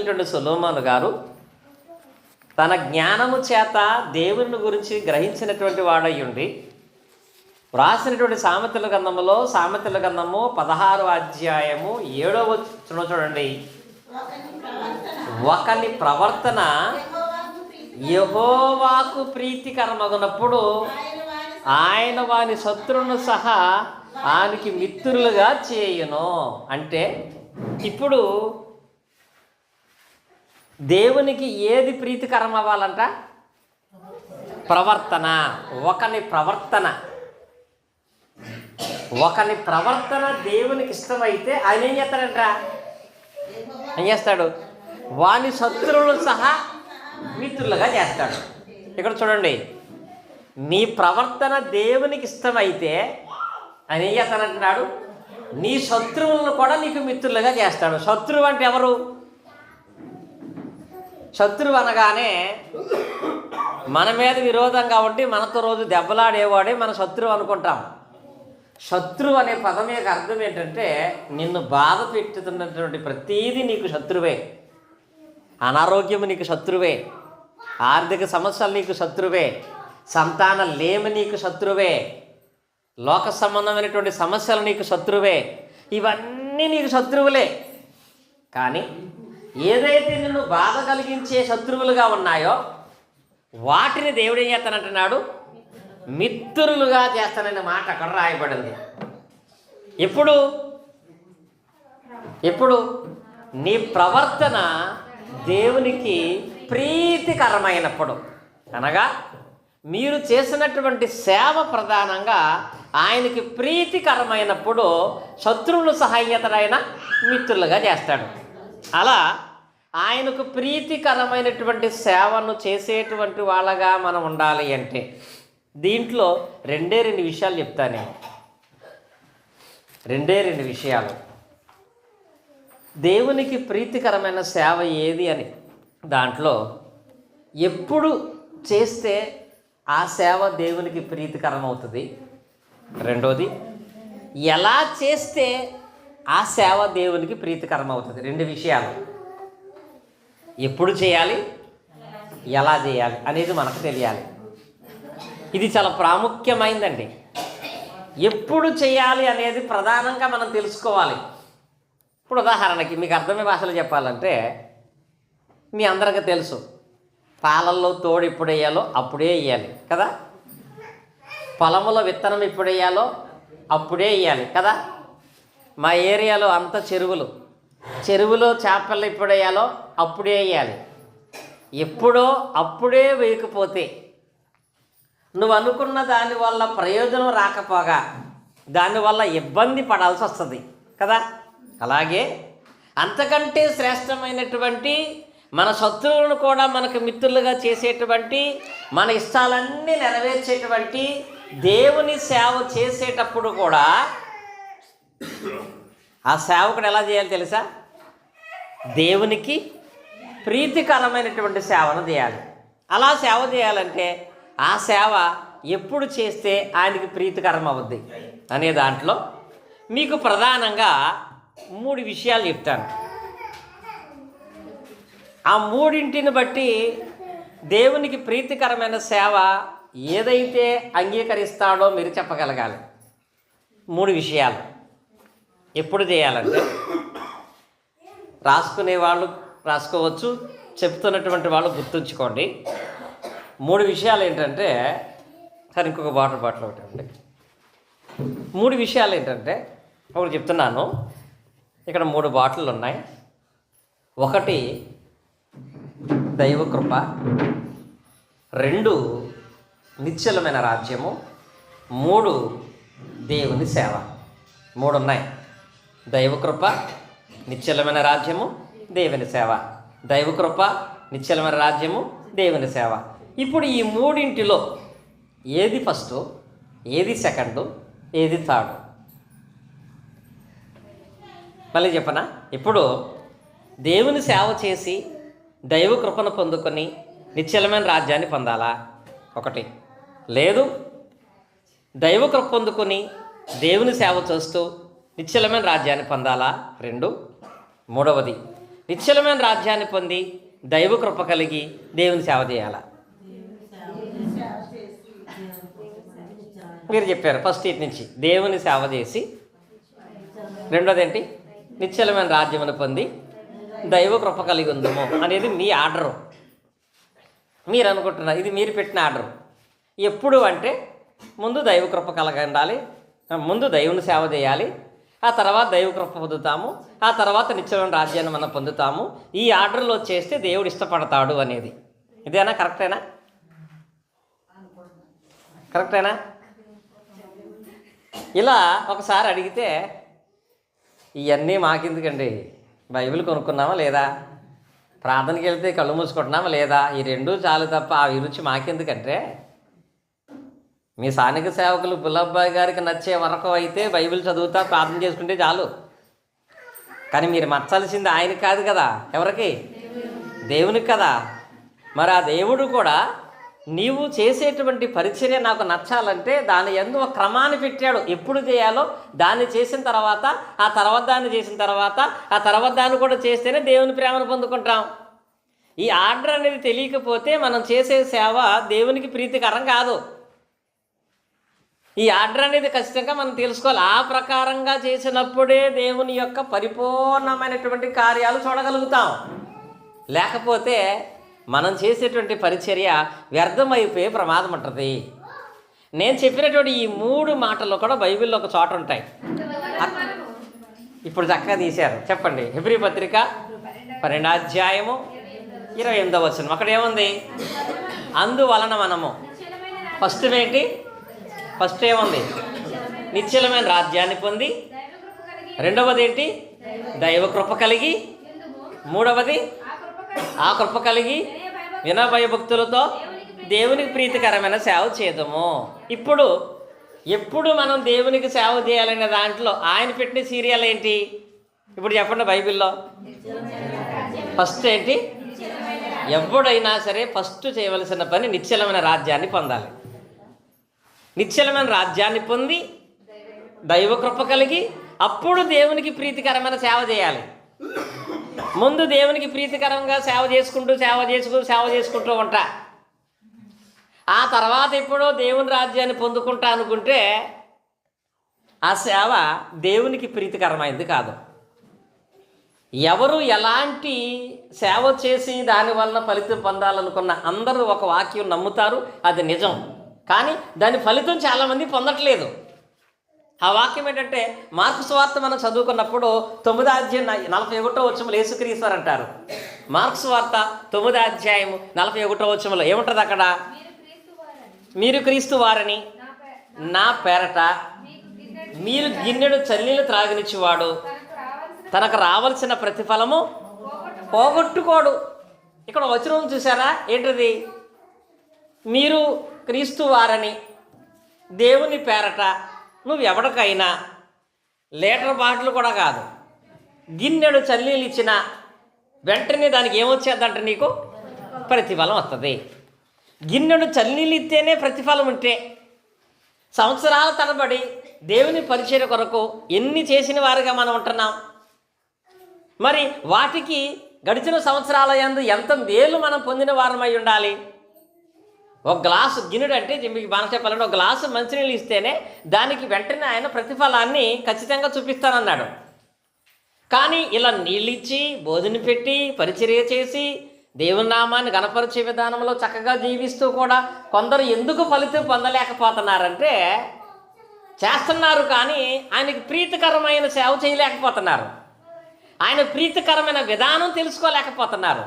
అయినటువంటి సొలొమోను గారు తన జ్ఞానము చేత దేవుని గురించి గ్రహించినటువంటి వాడయ్యుండి వ్రాసినటువంటి సామెతల గ్రంథములో సామెతల గ్రంథము 16వ అధ్యాయము 7వ వచనం చూడండి. ఒకని ప్రవర్తన యెహోవాకు ప్రీతికరమగునప్పుడు ఆయన వాని శత్రువును సహా ఆయనకి మిత్రులుగా చేయును. అంటే ఇప్పుడు దేవునికి ఏది ప్రీతికరం అవ్వాలంట? ప్రవర్తన. ఒకని ప్రవర్తన దేవునికి ఇష్టమైతే ఆయన ఏం చేస్తాడంట? ఏం చేస్తాడు? వాని శత్రువులు సహా మిత్రులుగా చేస్తాడు. ఇక్కడ చూడండి, నీ ప్రవర్తన దేవునికి ఇష్టమైతే ఆయన ఏం చేస్తానంటున్నాడు? నీ శత్రువులను కూడా నీకు మిత్రులుగా చేస్తాడు. శత్రువు అంటే ఎవరు? శత్రువు అనగానే మన మీద విరోధంగా ఉండి మనతో రోజు దెబ్బలాడేవాడే మన శత్రువు అనుకుంటాం. శత్రువు అనే పదం యొక్క అర్థం ఏంటంటే నిన్ను బాధ పెట్టుతున్నటువంటి ప్రతీది నీకు శత్రువే. అనారోగ్యము నీకు శత్రువే, ఆర్థిక సమస్యలు నీకు శత్రువే, సంతానం లేమి నీకు శత్రువే, లోక సంబంధమైనటువంటి సమస్యలు నీకు శత్రువే. ఇవన్నీ నీకు శత్రువులే. కానీ ఏదైతే నిన్ను బాధ కలిగించే శత్రువులుగా ఉన్నాయో వాటిని దేవుడు ఏం చేస్తానంటున్నాడు? మిత్రులుగా చేస్తాననే మాట అక్కడ రాయబడింది. ఎప్పుడు నీ ప్రవర్తన దేవునికి ప్రీతికరమైనప్పుడు, అనగా మీరు చేసినటువంటి సేవ ప్రధానంగా ఆయనకి ప్రీతికరమైనప్పుడు శత్రువులు సహాయతరైన మిత్రులుగా చేస్తాడు. అలా ఆయనకు ప్రీతికరమైనటువంటి సేవను చేసేటువంటి వాళ్ళగా మనం ఉండాలి అంటే దీంట్లో రెండే రెండు విషయాలు చెప్తాను. రెండు విషయాలు. దేవునికి ప్రీతికరమైన సేవ ఏది అని దాంట్లో ఎప్పుడు చేస్తే ఆ సేవ దేవునికి ప్రీతికరం అవుతుంది. రెండోది, ఎలా చేస్తే ఆ సేవ దేవునికి ప్రీతికరం అవుతుంది. రెండు విషయాలు. ఎప్పుడు చేయాలి, ఎలా చేయాలి అనేది మనకు తెలియాలి. ఇది చాలా ప్రాముఖ్యమైందండి. ఎప్పుడు చేయాలి అనేది ప్రధానంగా మనం తెలుసుకోవాలి. ఇప్పుడు ఉదాహరణకి మీకు అర్థమయ్యే భాషలో చెప్పాలంటే మీ అందరికీ తెలుసు, పాలల్లో తోడు ఎప్పుడు వేయాలో అప్పుడే వేయాలి కదా, పొలంలో విత్తనం ఎప్పుడు వేయాలో అప్పుడే వేయాలి కదా. మా ఏరియాలో అంత చెరువులో చేపలు ఎప్పుడు వేయాలో అప్పుడే వేయాలి. ఎప్పుడో అప్పుడే వేయకపోతే నువ్వు అనుకున్న దానివల్ల ప్రయోజనం రాకపోగా దానివల్ల ఇబ్బంది పడాల్సి వస్తుంది కదా. అలాగే అంతకంటే శ్రేష్టమైనటువంటి మన శత్రువులను కూడా మనకు మిత్రులుగా చేసేటువంటి, మన ఇష్టాలన్నీ నెరవేర్చేటువంటి దేవుని సేవ చేసేటప్పుడు కూడా ఆ సేవకుడు ఎలా చేయాలి తెలుసా? దేవునికి ప్రీతికరమైనటువంటి సేవను చేయాలి. అలా సేవ చేయాలంటే ఆ సేవ ఎప్పుడు చేస్తే ఆయనకి ప్రీతికరం అవుద్ది అనే దాంట్లో మీకు ప్రధానంగా 3 విషయాలు చెప్తాను. ఆ మూడింటిని బట్టి దేవునికి ప్రీతికరమైన సేవ ఏదైతే అంగీకరిస్తాడో మీరు చెప్పగలగాలి. 3 విషయాలు. ఎప్పుడు చేయాలంటే రాసుకునే వాళ్ళు రాసుకోవచ్చు, చెప్తున్నటువంటి వాళ్ళు గుర్తుంచుకోండి. 3 విషయాలు ఏంటంటే, సరే ఇంకొక బాటిల్ ఒకటి అండి. 3 విషయాలు ఏంటంటే, ఒకటి చెప్తున్నాను. ఇక్కడ 3 బాటిళ్ళు ఉన్నాయి. 1 దైవ కృప, 2 నిశ్చలమైన రాజ్యము, 3 దేవుని సేవ. 3 ఉన్నాయి. దైవ కృప, నిశ్చలమైన రాజ్యము, దేవుని సేవ. దైవ కృప, నిశ్చలమైన రాజ్యము, దేవుని సేవ. ఇప్పుడు ఈ మూడింటిలో ఏది ఫస్ట్, ఏది సెకండ్, ఏది థర్డ్? మళ్ళీ చెప్పనా? ఇప్పుడు దేవుని సేవ చేసి దైవ కృపను పొందుకొని నిశ్చలమైన రాజ్యాన్ని పొందాలా? 1. లేదు, దైవ కృప పొందుకొని దేవుని సేవ చేస్తూ నిశ్చలమైన రాజ్యాన్ని పొందాలా? 2. 3వది, నిశ్చలమైన రాజ్యాన్ని పొంది దైవ కృప కలిగి దేవుని సేవ చేయాలా? మీరు చెప్పారు ఫస్ట్ ఇటు నుంచి దేవుని సేవ చేసి, రెండోది ఏంటి? నిశ్చలమైన రాజ్యమును పొంది దైవ కృప కలిగి ఉందము అనేది మీ ఆర్డరు. మీరు అనుకుంటున్నారు ఇది మీరు పెట్టిన ఆర్డరు. ఎప్పుడు అంటే ముందు దైవ కృప కలిగి ఉండాలి, ముందు దేవుని సేవ చేయాలి, ఆ తర్వాత దైవ కృప పొందుతాము, ఆ తర్వాత నిత్యమైన రాజ్యాన్ని మనం పొందుతాము. ఈ ఆర్డర్లో చేస్తే దేవుడు ఇష్టపడతాడు అనేది. ఇదేనా? కరెక్టేనా? కరెక్టేనా? ఇలా ఒకసారి అడిగితే ఇవన్నీ మాకెందుకండి, బైబిల్ కొనుక్కున్నామా లేదా, ప్రార్థనకి వెళ్తే కళ్ళు మూసుకుంటున్నామా లేదా, ఈ రెండూ చాలు తప్ప ఆ అభిరుచి మాకెందుకంటే, మీ స్థానిక సేవకులు బుల్లబ్బాయి గారికి నచ్చే వరకు అయితే బైబిల్ చదువుతా ప్రార్థన చేసుకుంటే చాలు. కానీ మీరు మర్చాల్సింది ఆయనకి కాదు కదా, ఎవరికి? దేవునికి కదా. మరి ఆ దేవుడు కూడా నీవు చేసేటువంటి పరిచర్య నాకు నచ్చాలంటే దాని యందు ఒక క్రమాన్ని పెట్టాడు. ఎప్పుడు చేయాలో దాన్ని చేసిన తర్వాత, ఆ తర్వాత దాన్ని చేసిన తర్వాత, ఆ తర్వాత దాన్ని కూడా చేస్తేనే దేవుని ప్రేమను పొందుకుంటాం. ఈ ఆర్డర్ అనేది తెలియకపోతే మనం చేసే సేవ దేవునికి ప్రీతికరం కాదు. ఈ ఆర్డర్ అనేది ఖచ్చితంగా మనం తెలుసుకోవాలి. ఆ ప్రకారంగా చేసినప్పుడే దేవుని యొక్క పరిపూర్ణమైనటువంటి కార్యాలు చూడగలుగుతాం. లేకపోతే మనం చేసేటువంటి పరిచర్య వ్యర్థమైపోయే ప్రమాదం ఉంటుంది. నేను చెప్పినటువంటి ఈ 3 మాటలు కూడా బైబిల్లో ఒక చోట ఉంటాయి. ఇప్పుడు చక్కగా తీశారు. చెప్పండి. హెబ్రీ పత్రిక 12వ అధ్యాయము 28వ వచనం. అక్కడ ఏముంది? అందువలన మనము ఫస్ట్ ఏముంది? నిశ్చలమైన రాజ్యాన్ని పొంది, రెండవది ఏంటి? దైవ కృప కలిగి, మూడవది ఆ కృప కలిగి వినభయభక్తులతో దేవునికి ప్రీతికరమైన సేవ చేద్దాము. ఎప్పుడు మనం దేవునికి సేవ చేయాలనే దాంట్లో ఆయన పెట్టిన సీరియల్ ఏంటి? ఇప్పుడు చెప్పండి. బైబిల్లో ఫస్ట్ ఏంటి? ఎవడైనా సరే ఫస్ట్ చేయవలసిన పని నిశ్చలమైన రాజ్యాన్ని పొందాలి. నిశ్చలమైన రాజ్యాన్ని పొంది దైవ కృప కలిగి అప్పుడు దేవునికి ప్రీతికరమైన సేవ చేయాలి. ముందు దేవునికి ప్రీతికరంగా సేవ చేసుకుంటూ ఉంటా. ఆ తర్వాత ఎప్పుడో దేవుని రాజ్యాన్ని పొందుకుంటా అనుకుంటే ఆ సేవ దేవునికి ప్రీతికరమైంది కాదు. ఎవరు ఎలాంటి సేవ చేసి దానివల్ల ఫలితం పొందాలనుకున్న అందరూ ఒక వాక్యం నమ్ముతారు, అది నిజం. కానీ దాని ఫలితం చాలామంది పొందట్లేదు. ఆ వాక్యం ఏంటంటే మార్కు సువార్త మనం చదువుకున్నప్పుడు 9వ అధ్యాయం 41వ వచనంలో యేసుక్రీస్తు వారు అంటారు. మార్కు సువార్త 9వ అధ్యాయం 41వ వచనంలో ఏముంటుంది అక్కడ? మీరు క్రీస్తు వారని నా పేరట మీరు గిన్నెడు చన్నీళ్ళు త్రాగనిచ్చేవాడు తనకు రావాల్సిన ప్రతిఫలము పోగొట్టుకోడు. ఇక్కడ వచనం చూసారా? ఏంటిది? మీరు క్రీస్తు వారని దేవుని పేరట నువ్వు ఎవరికైనా లీటర్ బాటిల్ కూడా కాదు, గిన్నెడు చల్లీలు ఇచ్చినా వెంటనే దానికి ఏమొచ్చేద్దంటే నీకు ప్రతిఫలం వస్తుంది. గిన్నెడు చల్లీలు ఇస్తేనే ప్రతిఫలం ఉంటే సంవత్సరాల తరబడి దేవుని పరిచర్య కొరకు ఎన్ని చేసిన వారుగా మనం ఉంటున్నాం. మరి వాటికి గడిచిన సంవత్సరాల యందు ఎంత మేలు మనం పొందిన వారమై ఉండాలి. ఒక గ్లాసు గిన్నెడు అంటే మీకు బాగా చెప్పాలంటే ఒక గ్లాసు మంచినీళ్ళు ఇస్తేనే దానికి వెంటనే ఆయన ప్రతిఫలాన్ని ఖచ్చితంగా చూపిస్తానన్నాడు. కానీ ఇలా నీళ్ళు ఇచ్చి భోజనం పెట్టి పరిచర్య చేసి దేవుని నామాన్ని గణపరిచే విధానంలో చక్కగా జీవిస్తూ కూడా కొందరు ఎందుకు ఫలితం పొందలేకపోతున్నారంటే చేస్తున్నారు కానీ ఆయనకి ప్రీతికరమైన సేవ చేయలేకపోతున్నారు, ఆయన ప్రీతికరమైన విధానం తెలుసుకోలేకపోతున్నారు.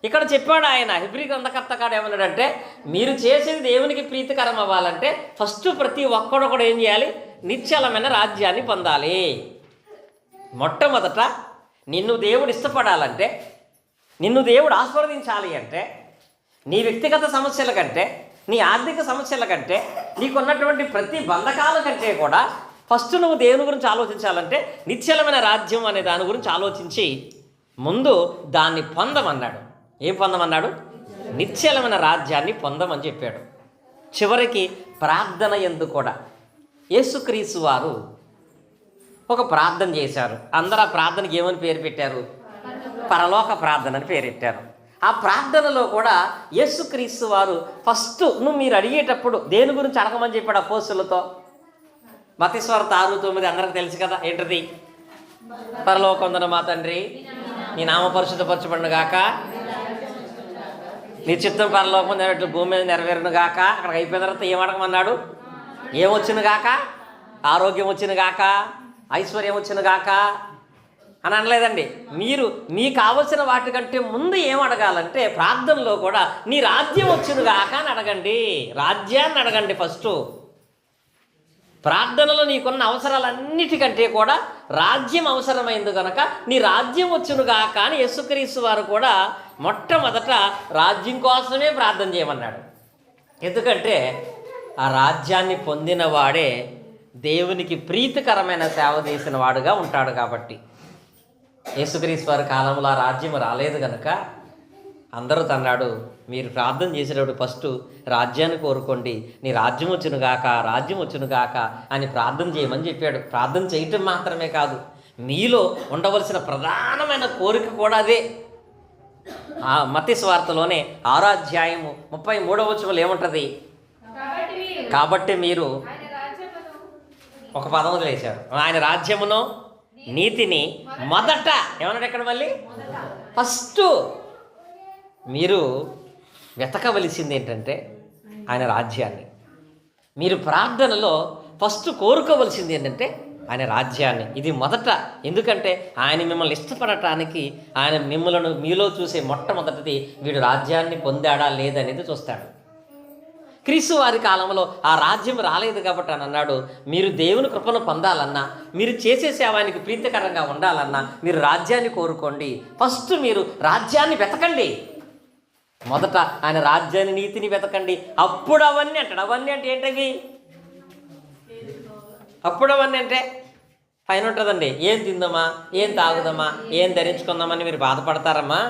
ఇక్కడ చెప్పాడు ఆయన హెబ్రీ గ్రంథకర్త కాడు ఏమన్నాడంటే మీరు చేసేది దేవునికి ప్రీతికరం అవ్వాలంటే ఫస్ట్ ప్రతి ఒక్కడు కూడా ఏం చేయాలి? నిశ్చలమైన రాజ్యాన్ని పొందాలి. మొట్టమొదట నిన్ను దేవుడు ఇష్టపడాలంటే, నిన్ను దేవుడు ఆశీర్వదించాలి అంటే నీ వ్యక్తిగత సమస్యల కంటే, నీ ఆర్థిక సమస్యల కంటే, నీకున్నటువంటి ప్రతి బంధకాల కంటే కూడా ఫస్ట్ నువ్వు దేవుని గురించి ఆలోచించాలంటే నిశ్చలమైన రాజ్యం అనే దాని గురించి ఆలోచించి ముందు దాన్ని పొందమన్నాడు. ఏం పొందమన్నాడు? నిశ్చలమైన రాజ్యాన్ని పొందమని చెప్పాడు. చివరికి ప్రార్థన యందు కూడా యేసుక్రీస్తు వారు ఒక ప్రార్థన చేశారు. అందరూ ఆ ప్రార్థనకి ఏమని పేరు పెట్టారు? పరలోక ప్రార్థన అని పేరెట్టారు. ఆ ప్రార్థనలో కూడా యేసుక్రీస్తు వారు ఫస్ట్ మీరు అడిగేటప్పుడు దేని గురించి అడగమని చెప్పాడు అపోస్తులతో? మత్తయి 6:9 అందరికి తెలుసు కదా, ఏంటది? పరలోకమందున్న మా తండ్రి, నీ నామ పరిశుద్ధపరచబడును గాక, నీ చిత్తం పరలోకం నెరవేరు భూమి మీద నెరవేరును గాక. అక్కడికి అయిపోయిన తర్వాత ఏం అడగమన్నాడు? ఏమొచ్చును గాక? ఆరోగ్యం వచ్చిన గాక, ఐశ్వర్యం వచ్చిన గాక అని అనలేదండి. మీరు మీకు కావలసిన వాటికంటే ముందు ఏం అడగాలంటే ప్రార్థనలో కూడా నీ రాజ్యం వచ్చును గాక అని అడగండి. రాజ్యాన్ని అడగండి ఫస్ట్. ప్రార్థనలో నీకున్న అవసరాలన్నిటికంటే కూడా రాజ్యం అవసరమైంది కనుక నీ రాజ్యం వచ్చును గాక అని యేసుక్రీస్తు వారు కూడా మొట్టమొదట రాజ్యం కోసమే ప్రార్థన చేయమన్నాడు. ఎందుకంటే ఆ రాజ్యాన్ని పొందిన వాడే దేవునికి ప్రీతికరమైన సేవ చేసిన వాడుగా ఉంటాడు. కాబట్టి యేసుక్రీస్తు వారి కాలంలో ఆ రాజ్యం రాలేదు కనుక అందరూ తన్నాడు, మీరు ప్రార్థన చేసేటప్పుడు ఫస్ట్ రాజ్యాన్ని కోరుకోండి, నీ రాజ్యం వచ్చును గాక, రాజ్యం వచ్చును గాక అని ప్రార్థన చేయమని చెప్పాడు. ప్రార్థన చేయటం మాత్రమే కాదు, మీలో ఉండవలసిన ప్రధానమైన కోరిక కూడా అదే. ఆ మత్తయి సువార్తలోనే 6వ అధ్యాయము 33వ వచనంలో ఏముంటుంది? కాబట్టి మీరు ఒక పదం వదిలేశారు, ఆయన రాజ్యమును నీతిని మొదట ఏమన్నాడు? ఎక్కడ మళ్ళీ ఫస్ట్ మీరు వెతకవలసింది ఏంటంటే ఆయన రాజ్యాన్ని. మీరు ప్రార్థనలో ఫస్ట్ కోరుకోవలసింది ఏంటంటే ఆయన రాజ్యాన్ని. ఇది మొదట. ఎందుకంటే ఆయన మిమ్మల్ని ఇష్టపడటానికి ఆయన మిమ్మల్ని మీలో చూసే మొట్టమొదటిది వీడు రాజ్యాన్ని పొందాడా లేదనేది చూస్తాడు. క్రీస్తు వారి కాలంలో ఆ రాజ్యం రాలేదు కాబట్టి అని అన్నాడు, మీరు దేవుని కృపను పొందాలన్నా, మీరు చేసే సేవానికి ప్రీతికరంగా ఉండాలన్నా మీరు రాజ్యాన్ని కోరుకోండి. ఫస్ట్ మీరు రాజ్యాన్ని వెతకండి. మొదట ఆయన రాజ్యాన్ని నీతిని వెతకండి, అప్పుడు అవన్నీ అంటాడు. అవన్నీ అంటే ఏంటవి? అప్పుడు అవన్నీ అంటే పైన ఉంటుందండి, ఏం తిందామా, ఏం తాగుదామా, ఏం ధరించుకుందామని మీరు బాధపడతారమ్మా.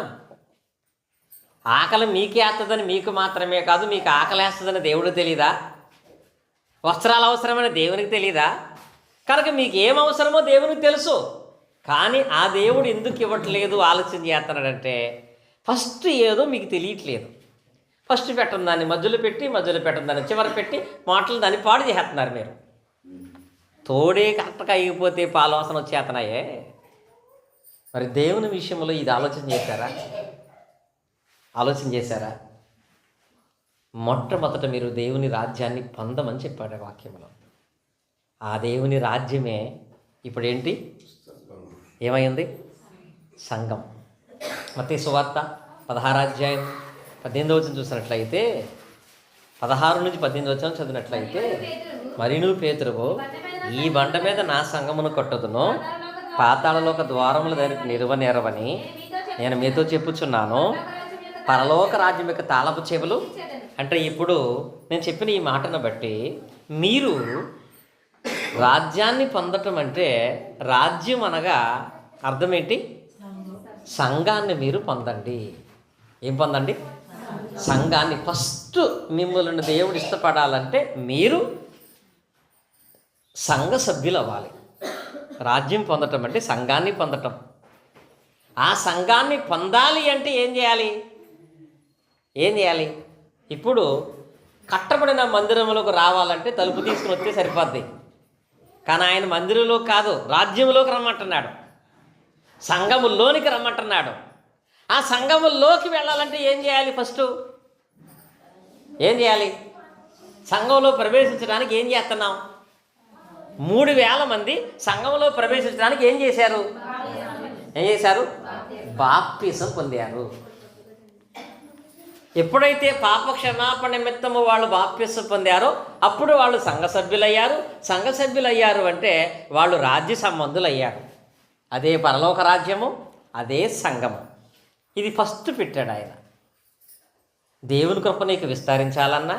ఆకలి మీకే వేస్తుందని మీకు మాత్రమే కాదు, మీకు ఆకలి వేస్తుందని దేవుడు తెలీదా? వస్త్రాలు అవసరమని దేవునికి తెలీదా? కనుక మీకు ఏం అవసరమో దేవునికి తెలుసు. కానీ ఆ దేవుడు ఎందుకు ఇవ్వట్లేదు ఆలోచన చేస్తున్నాడంటే ఫస్ట్ ఏదో మీకు తెలియట్లేదు. ఫస్ట్ పెట్టడం దాన్ని మధ్యలో పెట్టి, మధ్యలో పెట్టడం దాన్ని చివరి పెట్టి, మాటలు దాన్ని పాడు చేస్తున్నారు. మీరు తోడే కరెక్ట్గా అయిపోతే పాలవాసన వచ్చేస్తున్నాయే. మరి దేవుని విషయంలో ఇది ఆలోచన చేశారా? ఆలోచన చేశారా? మొట్టమొదట మీరు దేవుని రాజ్యాన్ని పొందమని చెప్పాడు వాక్యంలో. ఆ దేవుని రాజ్యమే ఇప్పుడు ఏంటి? ఏమైంది? సంఘం. మత్తయి సువార్త 16వ అధ్యాయం 18వ వచనం చూసినట్లయితే, 16 నుంచి 18వ వచనం చదివినట్లయితే, మరి నువ్వు పేతురువు, ఈ బండ మీద నా సంఘమును కట్టుదును, పాతాళలోక ద్వారముల దానికి నిలువనేరవని నేను మీతో చెప్పుచున్నాను. పరలోక రాజ్యం యొక్క తాళపు చెవులు అంటే ఇప్పుడు నేను చెప్పిన ఈ మాటను బట్టి మీరు రాజ్యాన్ని పొందటం అంటే, రాజ్యం అనగా అర్థం ఏంటి? సంఘాన్ని మీరు పొందండి. ఏం పొందండి? సంఘాన్ని. ఫస్ట్ మిమ్మల్ని దేవుడు ఇష్టపడాలంటే మీరు సంఘ సభ్యులు అవ్వాలి. రాజ్యం పొందటం అంటే సంఘాన్ని పొందటం. ఆ సంఘాన్ని పొందాలి అంటే ఏం చేయాలి? ఏం చేయాలి? ఇప్పుడు కట్టబడిన మందిరంలోకి రావాలంటే తలుపు తీసుకుని వస్తే సరిపోద్ది. కానీ ఆయన మందిరంలో కాదు, రాజ్యంలోకి రమ్మంటున్నాడు, సంఘములోనికి రమ్మంటున్నాడు. ఆ సంఘములోకి వెళ్ళాలంటే ఏం చేయాలి? ఫస్ట్ ఏం చేయాలి? సంఘంలో ప్రవేశించడానికి ఏం చేస్తున్నాం? 3000 మంది సంఘంలో ప్రవేశించడానికి ఏం చేశారు? బాప్తిసం పొందారు. ఎప్పుడైతే పాప క్షమాపణ నిమిత్తము వాళ్ళు బాప్తిసం పొందారో అప్పుడు వాళ్ళు సంఘ సభ్యులయ్యారు. సంఘ సభ్యులయ్యారు అంటే వాళ్ళు రాజ్య సంబంధులయ్యారు. అదే పరలోక రాజ్యము, అదే సంఘము. ఇది ఫస్ట్ పెట్టాడు ఆయన. దేవుని కృప నీకు విస్తరించాలన్నా,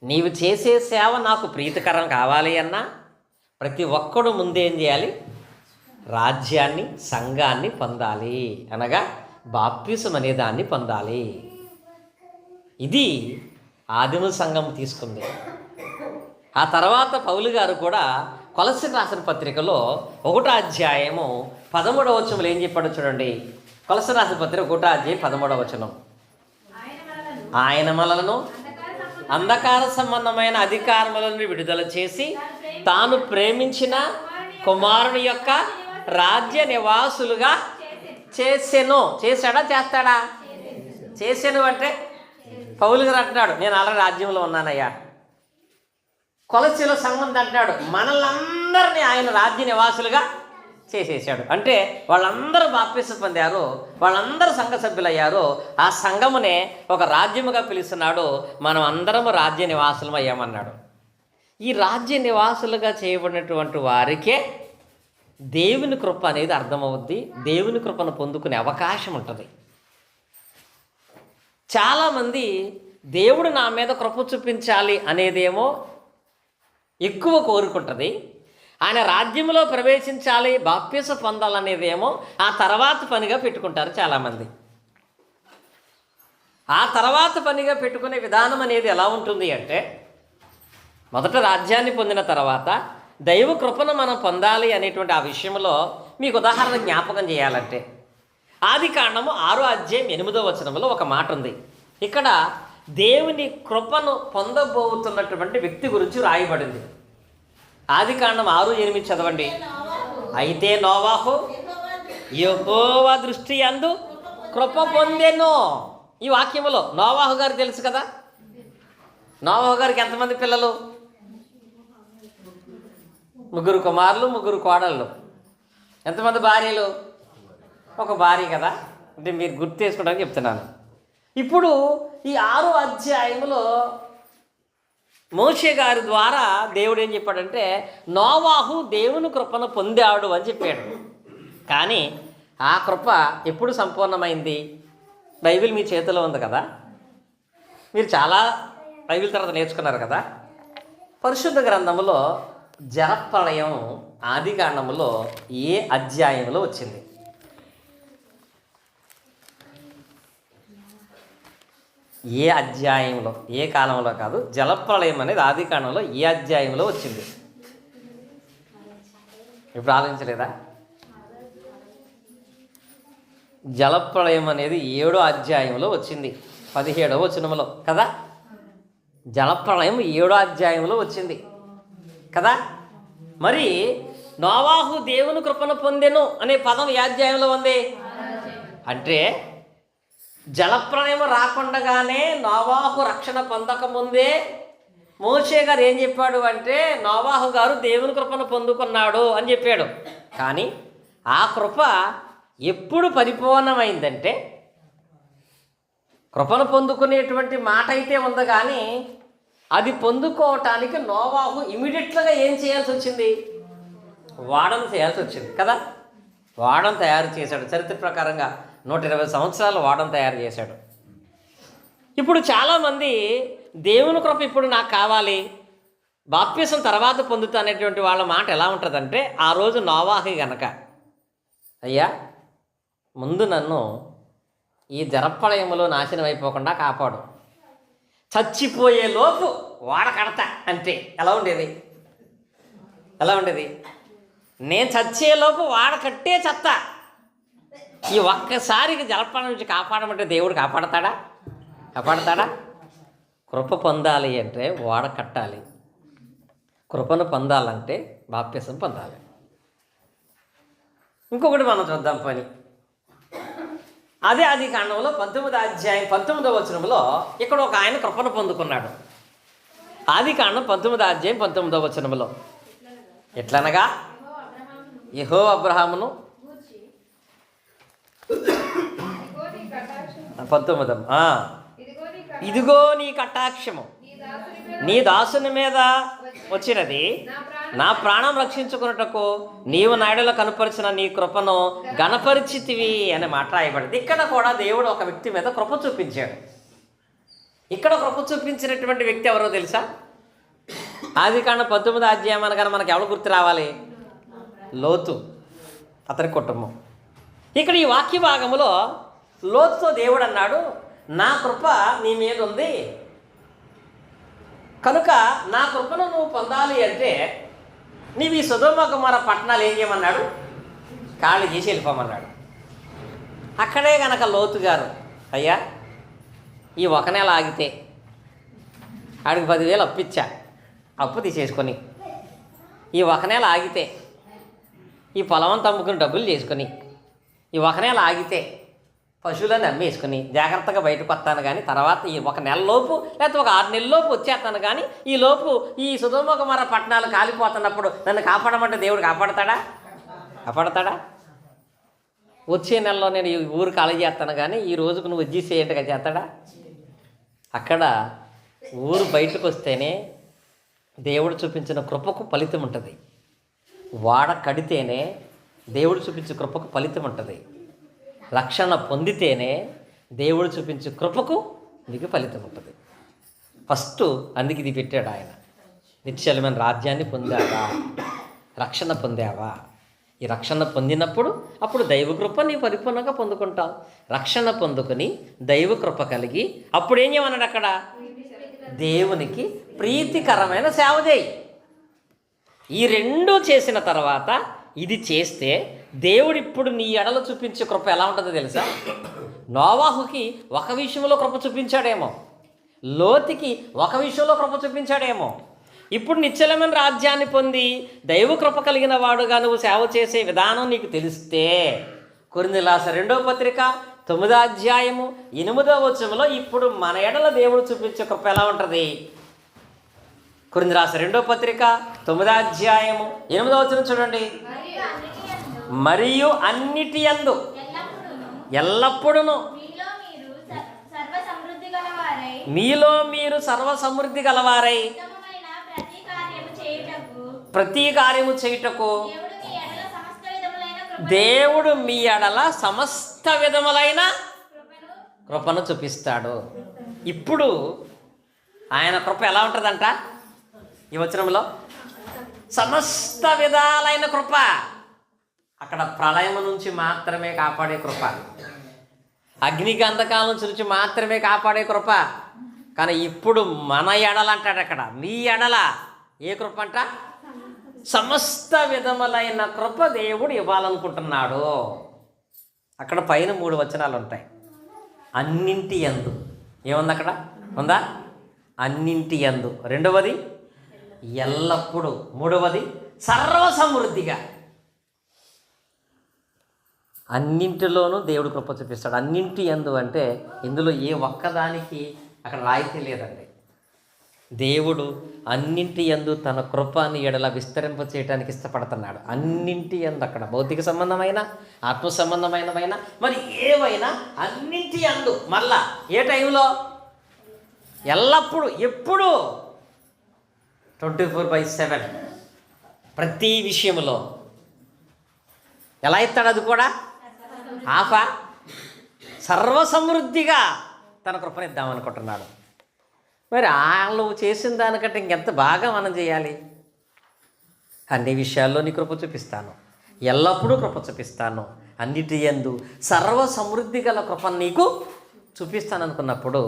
నీవు చేసే సేవ నాకు ప్రీతికరం కావాలి అన్నా, ప్రతి ఒక్కడు ముందేం చేయాలి? రాజ్యాన్ని, సంఘాన్ని పొందాలి. అనగా బాప్తిసం అనే దాన్ని పొందాలి. ఇది ఆదిమ సంఘం తీసుకుంది. ఆ తర్వాత పౌలు గారు కూడా కొలస్సీకి రాసిన పత్రికలో 1వ అధ్యాయము 13వ వచనంలో ఏం చెప్పాడో చూడండి. కొలస్సీ రాసిన పత్రిక 1వ అధ్యాయం 13వ వచనం. ఆయన మనలను అంధకార సంబంధమైన అధికారముల నుండి విడుదల చేసి తాను ప్రేమించిన కుమారుని యొక్క రాజ్య నివాసులుగా చేసెను. చేశాడా చేస్తాడా? చేసెను అంటే పౌలు గారు అంటున్నాడు, నేను ఆల్రెడీ రాజ్యంలో ఉన్నానయ్యా. కొలస్సీలో సంఘం అంటున్నాడు, మనలందరినీ ఆయన రాజ్య నివాసులుగా చేసేసాడు. అంటే వాళ్ళందరూ బాప్తిసం పొందారు, వాళ్ళందరూ సంఘ సభ్యులయ్యారు. ఆ సంఘమునే ఒక రాజ్యముగా పిలుస్తున్నాడు. మనం అందరము రాజ్య నివాసులం అయ్యామన్నాడు. ఈ రాజ్య నివాసులుగా చేయబడినటువంటి వారికే దేవుని కృప అనేది అర్థమవుద్ది. దేవుని కృపను పొందుకునే అవకాశం ఉంటుంది. చాలామంది దేవుడు నా మీద కృప చూపించాలి అనేదేమో ఎక్కువ కోరుకుంటుంది. ఆయన రాజ్యంలో ప్రవేశించాలి, బాప్తిసం పొందాలనేదేమో ఆ తర్వాత పనిగా పెట్టుకుంటారు చాలామంది. ఆ తర్వాత పనిగా పెట్టుకునే విధానం అనేది ఎలా ఉంటుంది అంటే, మొదట రాజ్యాన్ని పొందిన తర్వాత దైవ కృపను మనం పొందాలి అనేటువంటి ఆ విషయంలో మీకు ఉదాహరణ జ్ఞాపకం చేయాలంటే, ఆదికాండము 6వ అధ్యాయం 8వ వచనంలో ఒక మాట ఉంది. ఇక్కడ దేవుని కృపను పొందబోతున్నటువంటి వ్యక్తి గురించి రాయబడింది. ఆదికాండం 6:8 చదవండి. అయితే నోవాహు యెహోవా దృష్టి యందు కృప పొందెను. ఈ వాక్యములో నోవాహు గారు తెలుసు కదా. నోవాహు గారికి ఎంతమంది పిల్లలు? 3 కుమారులు, 3 కోడళ్ళు. ఎంతమంది భార్యలు? ఒక భార్య కదా. అంటే మీరు గుర్తు చేసుకోవడానికి చెప్తున్నాను. ఇప్పుడు ఈ 6వ అధ్యాయంలో మోషే గారి ద్వారా దేవుడు ఏం చెప్పాడంటే, నోవాహు దేవుని కృపను పొందాడు అని చెప్పాడు. కానీ ఆ కృప ఎప్పుడు సంపూర్ణమైంది? బైబిల్ మీ చేతిలో ఉంది కదా, మీరు చాలా బైబిల్ తర్వాత నేర్చుకున్నారు కదా. పరిశుద్ధ గ్రంథంలో జలప్రళయం ఆదికాండములో ఏ అధ్యాయంలో వచ్చింది? ఏ అధ్యాయంలో, ఏ కాలంలో కాదు, జలప్రళయం అనేది ఆదికాండంలో ఏ అధ్యాయంలో వచ్చింది? ఇప్పుడు ఆలోచించలేదా? జలప్రళయం అనేది 7వ అధ్యాయంలో వచ్చింది, 17వ వచనంలో కదా. జలప్రళయం 7వ అధ్యాయంలో వచ్చింది కదా. మరి నోవాహు దేవుని కృపను పొందెను అనే పదం ఏ అధ్యాయంలో ఉంది అంటే, జలప్రళయం రాకుండగానే నోవాహు రక్షణ పొందకముందే మోషే గారు ఏం చెప్పాడు అంటే, నోవాహు గారు దేవుని కృపను పొందుకున్నాడు అని చెప్పాడు. కానీ ఆ కృప ఎప్పుడు పరిపూర్ణమైందంటే, కృపను పొందుకునేటువంటి మాట అయితే ఉంది, కానీ అది పొందుకోవటానికి నోవాహు ఇమీడియట్గా ఏం చేయాల్సి వచ్చింది? వాడను చేయాల్సి వచ్చింది కదా. వాడను తయారు చేశాడు. చరిత్ర ప్రకారంగా 120 సంవత్సరాలు వాడను తయారు చేశాడు. ఇప్పుడు చాలామంది దేవుని కృప ఇప్పుడు నాకు కావాలి, బాప్తిసం తర్వాత పొందుతా అనేటువంటి వాళ్ళ మాట ఎలా ఉంటుందంటే, ఆ రోజు నోవాహు గనక, అయ్యా ముందు నన్ను ఈ జలప్రళయములో నాశనం అయిపోకుండా కాపాడు, చచ్చిపోయే లోపు వాడ కడతా అంటే ఎలా ఉండేది? ఎలా ఉండేది? నేను చచ్చేలోపు వాడ కట్టే చెత్త. ఈ ఒక్కసారికి జలప్రళయం నుంచి కాపాడమంటే దేవుడు కాపాడతాడా? కాపాడతాడా? కృప పొందాలి అంటే వాడ కట్టాలి, కృపను పొందాలంటే బాప్తిసం పొందాలి. ఇంకొకటి మనం చూద్దాం పని. అదే ఆదికాండంలో 19వ అధ్యాయం 19వ వచనంలో ఇక్కడ ఒక ఆయన కృపను పొందుకున్నాడు. ఆదికాండం 19వ అధ్యాయం 19వ వచనంలో ఎట్లనగా, యెహోవా అబ్రహామును 19 ఇదిగో నీ కటాక్షము నీ దాసుని మీద వచ్చినది, నా ప్రాణం రక్షించుకున్నటకు నీవు నాయుడులో కనపరిచిన నీ కృపను గణపరిచితివి అనే మాట రాయబడింది. ఇక్కడ కూడా దేవుడు ఒక వ్యక్తి మీద కృప చూపించాడు. ఇక్కడ కృప చూపించినటువంటి వ్యక్తి ఎవరో తెలుసా? ఆదికాండం 19వ అధ్యాయం అనగానే మనకు ఎవరు గుర్తు రావాలి? లోతు, అతని కుటుంబం. ఇక్కడ ఈ వాక్య భాగంలో లోతుతో దేవుడు అన్నాడు, నా కృప నీ మీద ఉంది కనుక నా కృపను నువ్వు పొందాలి అంటే నీవు ఈ సొదొమ గొమొర్రా పట్టణాలు ఏం చేయమన్నాడు? ఖాళీ చేసి వెళ్ళిపోమన్నాడు. అక్కడే గనక లోతు గారు, అయ్యా ఈ ఒక నెల ఆగితే ఆడికి 10,000 అప్పిచ్చా, అప్పు తీసేసుకొని ఈ ఒక నెల ఆగితే ఈ పొలం అమ్ముకుని డబ్బులు చేసుకొని ఈ ఒక నెల ఆగితే పశువులను అమ్మేసుకుని జాగ్రత్తగా బయటకు వస్తాను, కానీ తర్వాత ఈ ఒక నెలలోపు లేకపోతే ఒక 6 నెలలలోపు వచ్చేస్తాను, కానీ ఈ లోపు ఈ సొదొమ గొమొర్రా పట్టణాలు కాలిపోతున్నప్పుడు నన్ను కాపాడమంటే దేవుడు కాపాడతాడా? వచ్చే నెలలో నేను ఈ ఊరు ఖాళీ చేస్తాను, కానీ ఈ రోజుకు నువ్వు వచ్చేసేయంటగా చేస్తాడా? అక్కడ ఊరు బయటకు వస్తేనే దేవుడు చూపించిన కృపకు ఫలితం ఉంటుంది. వాడ కడితేనే దేవుడు చూపించే కృపకు ఫలితం ఉంటుంది. రక్షణ పొందితేనే దేవుడు చూపించే కృపకు నీకు ఫలితం ఉంటుంది. ఫస్ట్ అందుకు ఇది పెట్టాడు ఆయన. నిత్యమైన రాజ్యాన్ని పొందావా? రక్షణ పొందావా? ఈ రక్షణ పొందినప్పుడు అప్పుడు దైవ కృప నీ పరిపూర్ణంగా పొందుకుంటావు. రక్షణ పొందుకొని దైవ కృప కలిగి అప్పుడు ఏం చేయమన్నాడు అక్కడ? దేవునికి ప్రీతికరమైన సేవ చేయి. ఈ రెండు చేసిన తర్వాత ఇది చేస్తే దేవుడు ఇప్పుడు నీ ఎడలో చూపించే కృప ఎలా ఉంటుందో తెలుసా? నోవాహుకి ఒక విషయంలో కృప చూపించాడేమో, లోతుకి ఒక విషయంలో కృప చూపించాడేమో. ఇప్పుడు నిశ్చలమైన రాజ్యాన్ని పొంది దైవ కృప కలిగిన వాడుగా నువ్వు సేవ చేసే విధానం నీకు తెలిస్తే, కొరింథీయులకు రాసిన 2వ పత్రిక 9వ అధ్యాయము 8వ వచనంలో ఇప్పుడు మన ఎడల దేవుడు చూపించే కృప ఎలా ఉంటుంది? కొరింథీయులకు రాసిన 2వ పత్రిక 9వ అధ్యాయము 8వ వచనం చూడండి. మరియు అన్నిటి యందు ఎల్లప్పుడూను మీలో మీరు సర్వ సమృద్ధి గలవారై ప్రతి కార్యము చేయుటకు దేవుడు మీ ఎడల సమస్త విధములైన కృపను చూపిస్తాడు. ఇప్పుడు ఆయన కృప ఎలా ఉంటుందంట? ఈ వచనంలో సమస్త విధాలైన కృప. అక్కడ ప్రళయం నుంచి మాత్రమే కాపాడే కృప, అగ్నిగంధకాల నుంచి మాత్రమే కాపాడే కృప. కానీ ఇప్పుడు మన ఎడల అంటాడు అక్కడ, మీ ఎడల ఏ కృప అంట? సమస్త విధములైన కృప దేవుడు ఇవ్వాలనుకుంటున్నాడు. అక్కడ పైన 3 వచనాలు ఉంటాయి. అన్నింటి యందు ఏముంది అక్కడ? ఉందా? అన్నింటి యందు. రెండవది ఎల్లప్పుడూ. మూడవది సర్వసమృద్ధిగా. అన్నింటిలోనూ దేవుడు కృప చూపిస్తాడు. అన్నింటి యందు అంటే ఇందులో ఏ ఒక్కదానికి అక్కడ రాయితీ లేదండి. దేవుడు అన్నింటి యందు తన కృపని ఎడల విస్తరింప చేయడానికి ఇష్టపడుతున్నాడు. అన్నింటి యందు, అక్కడ భౌతిక సంబంధమైన ఆత్మ సంబంధమైనవైనా మరి ఏవైనా అన్నింటి యందు. మళ్ళా ఏ టైంలో? ఎల్లప్పుడూ, ఎప్పుడు, 24/7 ప్రతి విషయంలో. ఎలా ఇస్తాడు? అది కూడా ఆఫా సర్వసమృద్ధిగా తన కృపనిద్దామనుకుంటున్నాడు. మరి వాళ్ళు చేసిన దానికంటే ఇంకెంత బాగా మనం చేయాలి? అన్ని విషయాల్లో నీ కృప చూపిస్తాను, ఎల్లప్పుడూ కృప చూపిస్తాను, అన్నిటి యందు సర్వ సమృద్ధి గల కృపను నీకు చూపిస్తాను అనుకున్నప్పుడు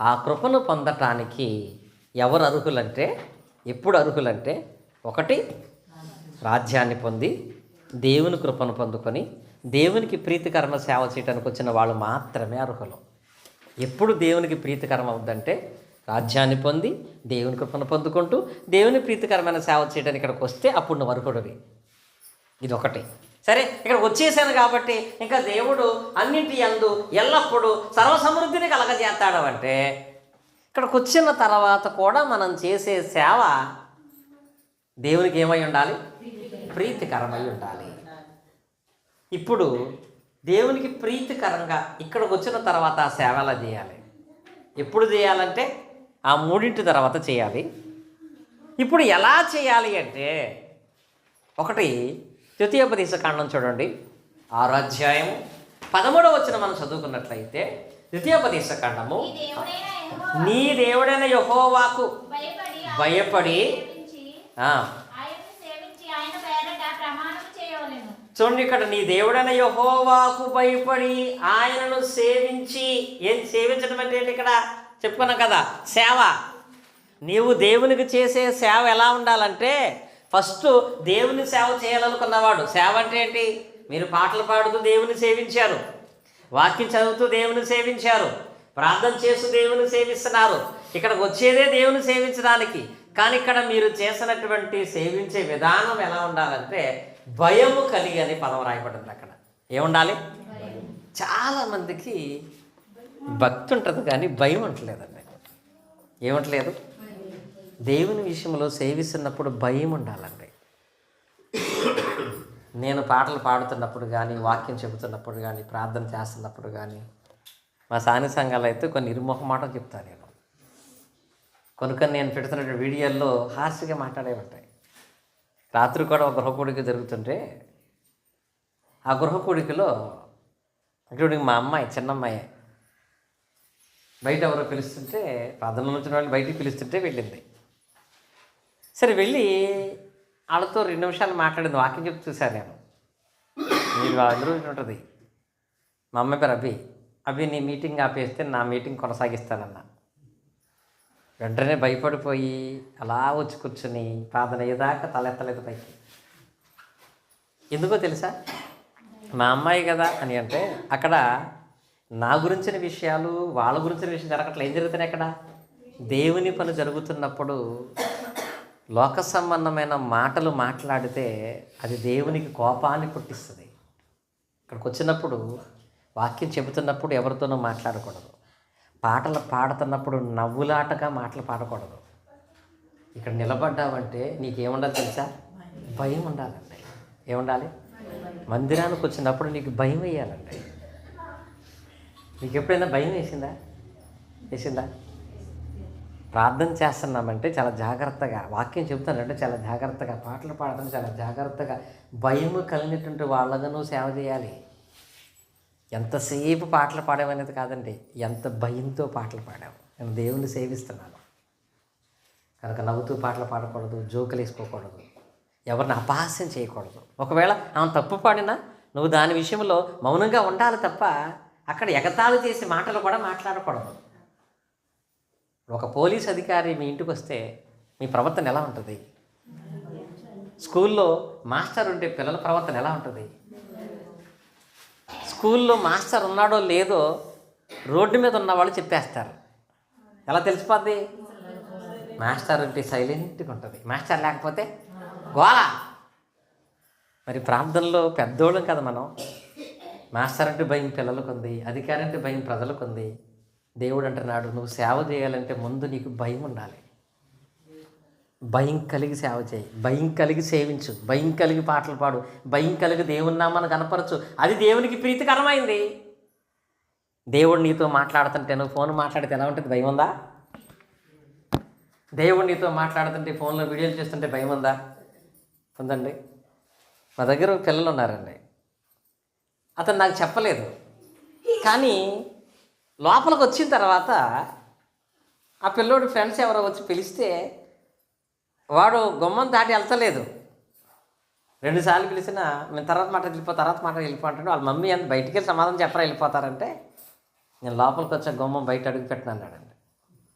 ఆ కృపను పొందటానికి ఎవరు అర్హులంటే, ఎప్పుడు అర్హులంటే, ఒకటి రాజ్యాన్ని పొంది దేవుని కృపను పొందుకొని దేవునికి ప్రీతికరమైన సేవ చేయడానికి వచ్చిన వాళ్ళు మాత్రమే అర్హులు. ఎప్పుడు దేవునికి ప్రీతికరం అవుద్దంటే రాజ్యాన్ని పొంది దేవుని కృపను పొందుకుంటూ దేవుని ప్రీతికరమైన సేవ చేయడానికి ఇక్కడికి వస్తే అప్పుడు నువ్వు అర్హుడివి. ఇది ఒకటి. సరే, ఇక్కడికి వచ్చేసాను కాబట్టి ఇంకా దేవుడు అన్నింటి యందు ఎల్లప్పుడూ సర్వసమృద్ధిని కలగజేస్తాడు అంటే ఇక్కడికి వచ్చిన తర్వాత కూడా మనం చేసే సేవ దేవునికి ఏమై ఉండాలి? ప్రీతికరమై ఉండాలి. ఇప్పుడు దేవునికి ప్రీతికరంగా ఇక్కడికి వచ్చిన తర్వాత ఆ సేవ ఎలా చేయాలి? ఎప్పుడు చేయాలంటే ఆ 3 తర్వాత చేయాలి. ఇప్పుడు ఎలా చేయాలి అంటే, ఒకటి ద్వితీయోపదేశకాండం చూడండి, 6వ అధ్యాయం 13వ వచనం మనం చదువుకున్నట్లయితే, ద్వితీయోపదేశకాండము, నీ దేవుడైన యెహోవాకు భయపడి చూడండి ఇక్కడ, నీ దేవుడైన యెహోవాకు భయపడి ఆయనను సేవించి. ఏం సేవించడం అంటే ఏంటి? ఇక్కడ చెప్పుకున్నాం కదా, సేవ. నీవు దేవునికి చేసే సేవ ఎలా ఉండాలంటే ఫస్ట్ దేవుని సేవ చేయాలనుకున్నవాడు. సేవ అంటే ఏంటి? మీరు పాటలు పాడుతూ దేవుని సేవించారు, వాక్యం చదువుతూ దేవుని సేవించారు, ప్రార్థన చేస్తూ దేవుని సేవిస్తున్నారు. ఇక్కడికి వచ్చేదే దేవుని సేవించడానికి. కానీ ఇక్కడ మీరు చేసినటువంటి సేవించే విధానం ఎలా ఉండాలంటే భయము కలిగి అని పదం రాయబడింది. అక్కడ ఏముండాలి? చాలామందికి భక్తి ఉంటుంది కానీ భయం ఉంటలేదండి. ఏముంటలేదు? దేవుని విషయంలో సేవిస్తున్నప్పుడు భయం ఉండాలండి. నేను పాటలు పాడుతున్నప్పుడు కానీ, వాక్యం చెబుతున్నప్పుడు కానీ, ప్రార్థన చేస్తున్నప్పుడు కానీ, మా సాని సంఘాలు అయితే కొన్ని నిర్మోహమాటం చెప్తాను నేను. కొన్ని నేను పెడుతున్న వీడియోల్లో హాస్యంగా మాట్లాడే ఉంటాయి. రాత్రి కూడా ఒక గృహకూడిక జరుగుతుంటే ఆ గృహకూడికలో ఇంక్లూడింగ్ మా అమ్మాయి, చిన్నమ్మాయి బయట ఎవరో పిలుస్తుంటే, ప్రార్థనలో వచ్చిన వాళ్ళు బయటికి పిలుస్తుంటే వెళ్ళింది. సరే వెళ్ళి వాళ్ళతో 2 నిమిషాలు మాట్లాడింది. వాక్యం చెప్తూ చూశాను నేను. మీరు అందరూ ఉంటుంది. మా అమ్మాయి పేరు అభి నీ మీటింగ్ ఆపేస్తే నా మీటింగ్ కొనసాగిస్తానన్నా. వెంటనే భయపడిపోయి అలా వచ్చి కూర్చుని ప్రార్థన అయ్యేదాకా తలెత్తలేదు పైకి. ఎందుకో తెలుసా? మా అమ్మాయి కదా అని అంటే అక్కడ నా గురించిన విషయాలు, వాళ్ళ గురించిన విషయం జరగట్లేదు. ఏం జరుగుతున్నాయి అక్కడ? దేవుని పని జరుగుతున్నప్పుడు లోక సంబంధమైన మాటలు మాట్లాడితే అది దేవునికి కోపాన్ని పుట్టిస్తుంది. ఇక్కడికి వచ్చినప్పుడు వాక్యం చెబుతున్నప్పుడు ఎవరితోనూ మాట్లాడకూడదు. పాటలు పాడుతున్నప్పుడు నవ్వులాటగా మాటలు పాడకూడదు. ఇక్కడ నిలబడ్డావంటే నీకేముండాలి తెలుసా? భయం ఉండాలండి. ఏముండాలి? మందిరానికి వచ్చినప్పుడు నీకు భయం వేయాలండి. నీకు ఎప్పుడైనా భయం వేసిందా? ప్రార్థన చేస్తున్నామంటే చాలా జాగ్రత్తగా, వాక్యం చెబుతానంటే చాలా జాగ్రత్తగా, పాటలు పాడతాను చాలా జాగ్రత్తగా, భయము కలిగినటువంటి వాళ్ళగా నువ్వు సేవ చేయాలి. ఎంతసేపు పాటలు పాడామనేది కాదండి, ఎంత భయంతో పాటలు పాడాము. నేను దేవుణ్ణి సేవిస్తున్నాను కనుక నవ్వుతూ పాటలు పాడకూడదు, జోకులు వేసుకోకూడదు, ఎవరిని అపహాస్యం చేయకూడదు. ఒకవేళ ఆమె తప్పు పాడినా నువ్వు దాని విషయంలో మౌనంగా ఉండాలి తప్ప అక్కడ ఎగతాళి చేసే మాటలు కూడా మాట్లాడకూడదు. ఒక పోలీస్ అధికారి మీ ఇంటికి వస్తే మీ ప్రవర్తన ఎలా ఉంటుంది? స్కూల్లో మాస్టర్ ఉంటే పిల్లల ప్రవర్తన ఎలా ఉంటుంది? స్కూల్లో మాస్టర్ ఉన్నాడో లేదో రోడ్డు మీద ఉన్నవాళ్ళు చెప్పేస్తారు. ఎలా తెలిసిపోద్ది? మాస్టర్ ఉంటే సైలెంట్గా ఉంటుంది, మాస్టర్ లేకపోతే గోల. మరి ప్రార్థనలో పెద్దోళ్ళం కదా మనం. మాస్టర్ అంటే భయం పిల్లలకు ఉంది, అధికారి అంటే భయం ప్రజలకు ఉంది. దేవుడు అంటున్నాడు, నువ్వు సేవ చేయాలంటే ముందు నీకు భయం ఉండాలి. భయం కలిగి సేవ చేయి, భయం కలిగి సేవించు, భయం కలిగి పాటలు పాడు, భయం కలిగి దేవుని నామాన్ని కనపరచు. అది దేవునికి ప్రీతికరమైంది. దేవుడు నీతో మాట్లాడుతుంటే నువ్వు ఫోన్ మాట్లాడితే ఎలా ఉంటుంది? భయం ఉందా? దేవుడు నీతో మాట్లాడుతుంటే ఫోన్లో వీడియోలు చేస్తుంటే భయం ఉందా? ఉందండి. మా దగ్గర పిల్లలు ఉన్నారండి. అతను నాకు చెప్పలేదు, కానీ లోపలికి వచ్చిన తర్వాత ఆ పిల్లోడు ఫ్రెండ్స్ ఎవరో వచ్చి పిలిస్తే వాడు గుమ్మం దాటి వెళ్తలేదు. 2 సార్లు పిలిచినా మేము తర్వాత మాట వెళ్ళిపోతారంటే వాళ్ళ మమ్మీ అంత బయటికి వెళ్ళి సమాధానం చెప్పరా వెళ్ళిపోతారంటే నేను లోపలికి వచ్చా గుమ్మం బయట అడుగు పెట్టిన అన్నాడండి.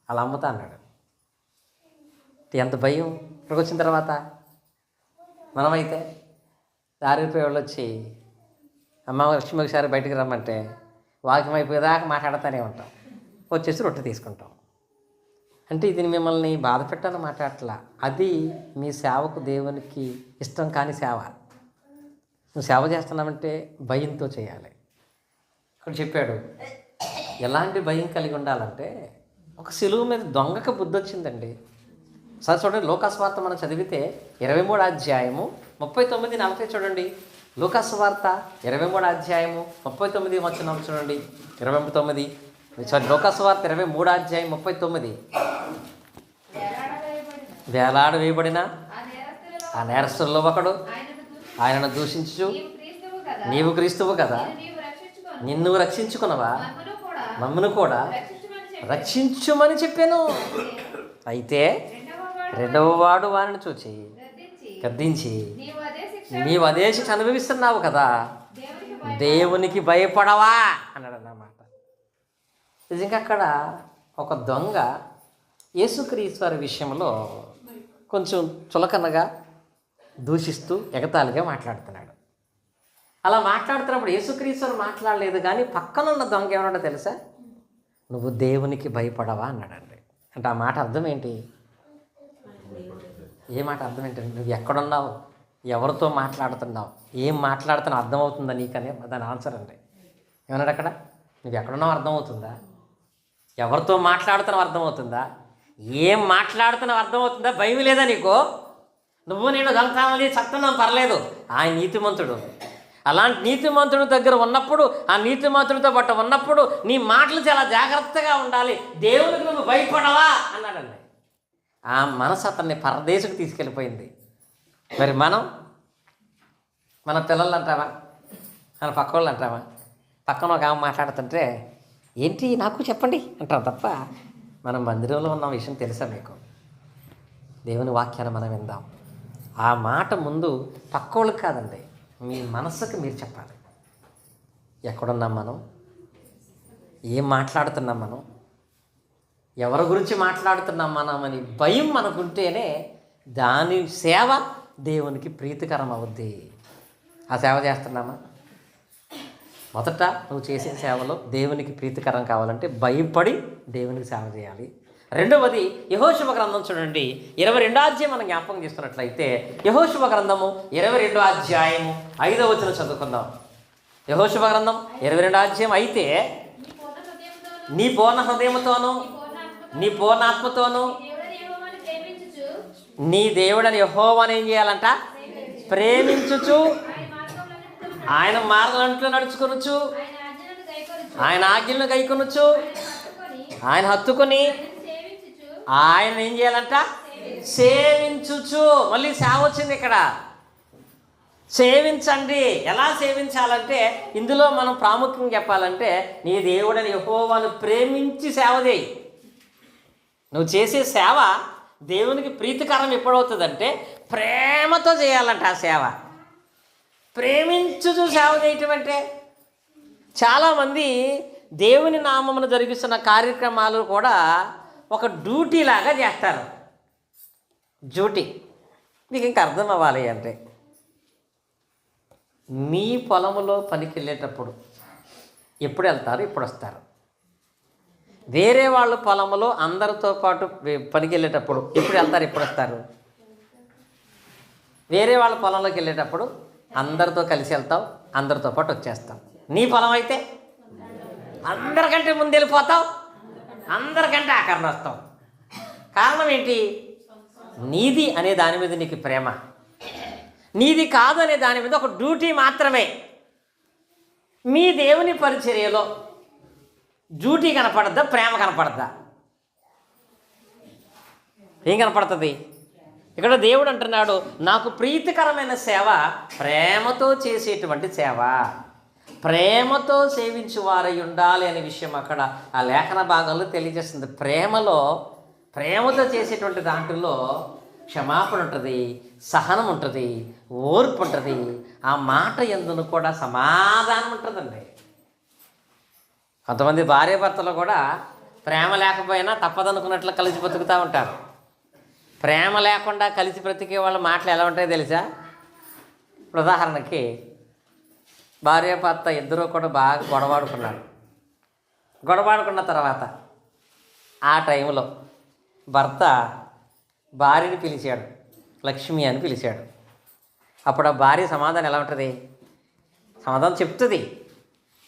అలా అమ్ముతా అన్నాడు. ఎంత భయం! ఇక్కడికి వచ్చిన తర్వాత మనమైతే దారిపోయే వాళ్ళు వచ్చి అమ్మ లక్ష్మి ఒకసారి బయటికి రమ్మంటే వాక్యం అయిపోయేదాకా మాట్లాడుతూనే ఉంటాం, వచ్చేసి రొట్టె తీసుకుంటాం. అంటే ఇది మిమ్మల్ని బాధ పెట్టాలని మాట్లాడట్లా, అది మీ సేవకు దేవునికి ఇష్టం కాని సేవ. నువ్వు సేవ చేస్తున్నావంటే భయంతో చేయాలి. ఇక్కడ చెప్పాడు ఎలాంటి భయం కలిగి ఉండాలంటే, ఒక సిలువ మీద దొంగకు బుద్ధి వచ్చిందండి. సరే చూడండి, లోకాసువార్త మనం చదివితే 23వ అధ్యాయము 39-40 చూడండి. లోకాసువార్త 23వ అధ్యాయము 39 వచనం చూడండి. 29 లోకాసువార్త 23వ అధ్యాయం 39. వేలాడ వేయబడిన ఆ నేరస్తుల్లో ఒకడు ఆయనను దూషించు, నీవు క్రీస్తువు కదా, నిన్ను రక్షించుకున్నవా, మమ్మను కూడా రక్షించుమని చెప్పాను. అయితే రెండవ వాడు వారిని చూచి గద్దించి, నీవు అదే శిక్ష అనుభవిస్తున్నావు కదా, దేవునికి భయపడవా అన్నాడు అన్నమాట. నిజంగా అక్కడ ఒక దొంగ యేసుక్రీస్తు వారి విషయంలో కొంచెం చులకనగా దూషిస్తూ ఎగతాళిగా మాట్లాడుతున్నాడు. అలా మాట్లాడుతున్నప్పుడు యేసుక్రీస్తు మాట్లాడలేదు, కానీ పక్కనున్న దొంగ ఏమన్నాడో తెలుసా? నువ్వు దేవునికి భయపడవా అన్నాడండి. అంటే ఆ మాట అర్థం ఏంటి? ఏ మాట అర్థం ఏంటంటే, నువ్వు ఎక్కడున్నావు, ఎవరితో మాట్లాడుతున్నావు, ఏం మాట్లాడుతున్నావు అర్థమవుతుందా నీకనే దాని ఆన్సర్ అండి. ఏమన్నాడు అక్కడ? నువ్వు ఎక్కడున్నావు అర్థమవుతుందా, ఎవరితో మాట్లాడుతున్నావు అర్థమవుతుందా, ఏం మాట్లాడుతున్నావు అర్థమవుతుందా, భయం లేదా నీకు? నువ్వు నేను దొంగతనాలు చట్టం పర్లేదు, ఆయన నీతిమంతుడు. అలాంటి నీతిమంతుడి దగ్గర ఉన్నప్పుడు, ఆ నీతిమంతుడితో పాటు ఉన్నప్పుడు నీ మాటలు చాలా జాగ్రత్తగా ఉండాలి. దేవునికి నువ్వు భయపడవా అన్నాడండి. ఆ మనసు అతన్ని పరదేశకు తీసుకెళ్ళిపోయింది. మరి మన పిల్లలు అంటావా, మన పక్క వాళ్ళు అంటావా? పక్కన ఒక ఆమె మాట్లాడుతుంటే ఏంటి నాకు చెప్పండి అంటాం తప్ప, మనం మందిరంలో ఉన్న విషయం తెలుసా మీకు? దేవుని వాక్యాన్ని మనం విందాం. ఆ మాట ముందు పక్కోళ్ళకి కాదండి, మీ మనస్సుకి మీరు చెప్పాలి. ఎక్కడున్నాం మనం, ఏం మాట్లాడుతున్నాం మనం, ఎవరి గురించి మాట్లాడుతున్నాం మనం అని భయం మనకుంటేనే దాని సేవ దేవునికి ప్రీతికరం అవుద్ది. ఆ సేవ చేస్తున్నామా? మొదట నువ్వు చేసే సేవలో దేవునికి ప్రీతికరం కావాలంటే భయపడి దేవునికి సేవ చేయాలి. రెండవది యెహోషువ గ్రంథం చూడండి, 22వ అధ్యాయం మనం జ్ఞాపకం చేస్తున్నట్లయితే యెహోషువ గ్రంథము 22వ అధ్యాయము 5వ వచనం చదువుకుందాం. యెహోషువ గ్రంథం 22వ అధ్యాయం. అయితే నీ పూర్ణ హృదయముతోనూ నీ పూర్ణ ఆత్మతోనూ నీ దేవుడని యెహోవాను ఏం చేయాలంట? ప్రేమించుచు ఆయన మార్గంలో నడుచుకొనుచు ఆయన ఆజ్ఞలను గైకొనుచు ఆయన హత్తుకొని ఆయన ఏం చేయాలంట? సేవించుచు. మళ్ళీ సేవ వచ్చింది ఇక్కడ. సేవించండి. ఎలా సేవించాలంటే ఇందులో మనం ప్రాముఖ్యంగా చెప్పాలంటే నీ దేవుడని యెహోవాను ప్రేమించి సేవ చేయి. నువ్వు చేసే సేవ దేవునికి ప్రీతికరం ఎప్పుడవుతుందంటే ప్రేమతో చేయాలంట. ఆ సేవ ప్రేమించుచు సేవ చేయటం అంటే, చాలామంది దేవుని నామమును జరిగిస్తున్న కార్యక్రమాలు కూడా ఒక డ్యూటీ లాగా చేస్తారు. డ్యూటీ మీకు ఇంకా అర్థం అవ్వాలి అంటే, మీ పొలంలో పనికి వెళ్ళేటప్పుడు ఎప్పుడు వెళ్తారు, ఎప్పుడు వస్తారు. వేరే వాళ్ళ పొలంలో అందరితో పాటు పనికి వెళ్ళేటప్పుడు ఎప్పుడు వెళ్తారు, ఎప్పుడు వస్తారు. వేరే వాళ్ళ పొలంలోకి వెళ్ళేటప్పుడు అందరితో కలిసి వెళ్తావు, అందరితో పాటు వచ్చేస్తావు. నీ పొలం అయితే అందరికంటే ముందు వెళ్ళిపోతావు, అందరికంటే ఆఖరణ వస్తావు. కారణం ఏంటి? నీది అనే దాని మీద నీకు ప్రేమ, నీది కాదు అనే దాని మీద ఒక డ్యూటీ మాత్రమే. మీ దేవుని పరిచర్యలో డ్యూటీ కనపడద్దా, ప్రేమ కనపడద్దా? ఏం కనపడుతుంది? ఇక్కడ దేవుడు అంటున్నాడు, నాకు ప్రీతికరమైన సేవ ప్రేమతో చేసేటువంటి సేవ, ప్రేమతో సేవించువారై ఉండాలి అనే విషయం అక్కడ ఆ లేఖన భాగంలో తెలియజేస్తుంది. ప్రేమతో చేసేటువంటి దాంట్లో క్షమాపణ ఉంటుంది, సహనం ఉంటుంది, ఓర్పు ఉంటుంది, ఆ మాట యందును కూడా సమాధానం ఉంటుందండి. కొంతమంది భార్యాభర్తలు కూడా ప్రేమ లేకపోయినా తప్పదనుకున్నట్లు కలిసి బతుకుతూ ఉంటారు. ప్రేమ లేకుండా కలిసి బ్రతికే వాళ్ళ మాటలు ఎలా ఉంటాయో తెలుసా? ఇప్పుడు ఉదాహరణకి భార్యాభర్త ఇద్దరూ కూడా బాగా గొడవాడుకున్న తర్వాత ఆ టైంలో భర్త భార్యని పిలిచాడు, లక్ష్మి అని పిలిచాడు. అప్పుడు ఆ భార్య సమాధానం ఎలా ఉంటుంది? సమాధానం చెప్తుంది,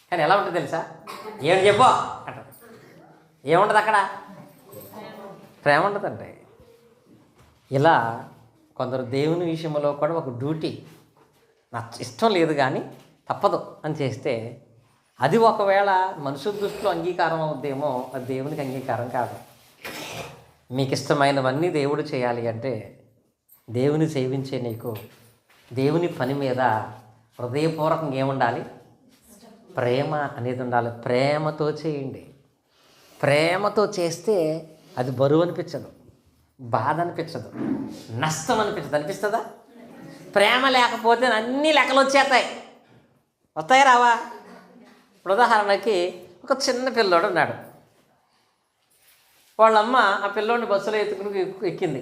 కానీ ఎలా ఉంటుంది తెలుసా? ఏమని చెప్పో అంటది. ఏముంటుంది అక్కడ? ప్రేమ ఉండదండి. ఇలా కొందరు దేవుని విషయంలో కూడా ఒక డ్యూటీ, నాకు ఇష్టం లేదు కానీ తప్పదు అని చేస్తే అది ఒకవేళ మనుషుల దృష్టిలో అంగీకారం అవుద్దేమో, అది దేవునికి అంగీకారం కాదు. మీకు ఇష్టమైనవన్నీ దేవుడు చేయాలి అంటే దేవుని సేవించే నీకు దేవుని పని మీద హృదయపూర్వకంగా ఏముండాలి? ప్రేమ అనేది ఉండాలి. ప్రేమతో చేయండి. ప్రేమతో చేస్తే అది బరువు అనిపించదు, బాధ అనిపించదు, నష్టం అనిపించదు. అనిపిస్తుందా? ప్రేమ లేకపోతే అన్ని లెక్కలు వచ్చేస్తాయి. వస్తాయి రావా? ఇప్పుడు ఉదాహరణకి ఒక చిన్న పిల్లోడు ఉన్నాడు. వాళ్ళమ్మ ఆ పిల్లోడిని బస్సులో ఎత్తుకుని ఎక్కింది.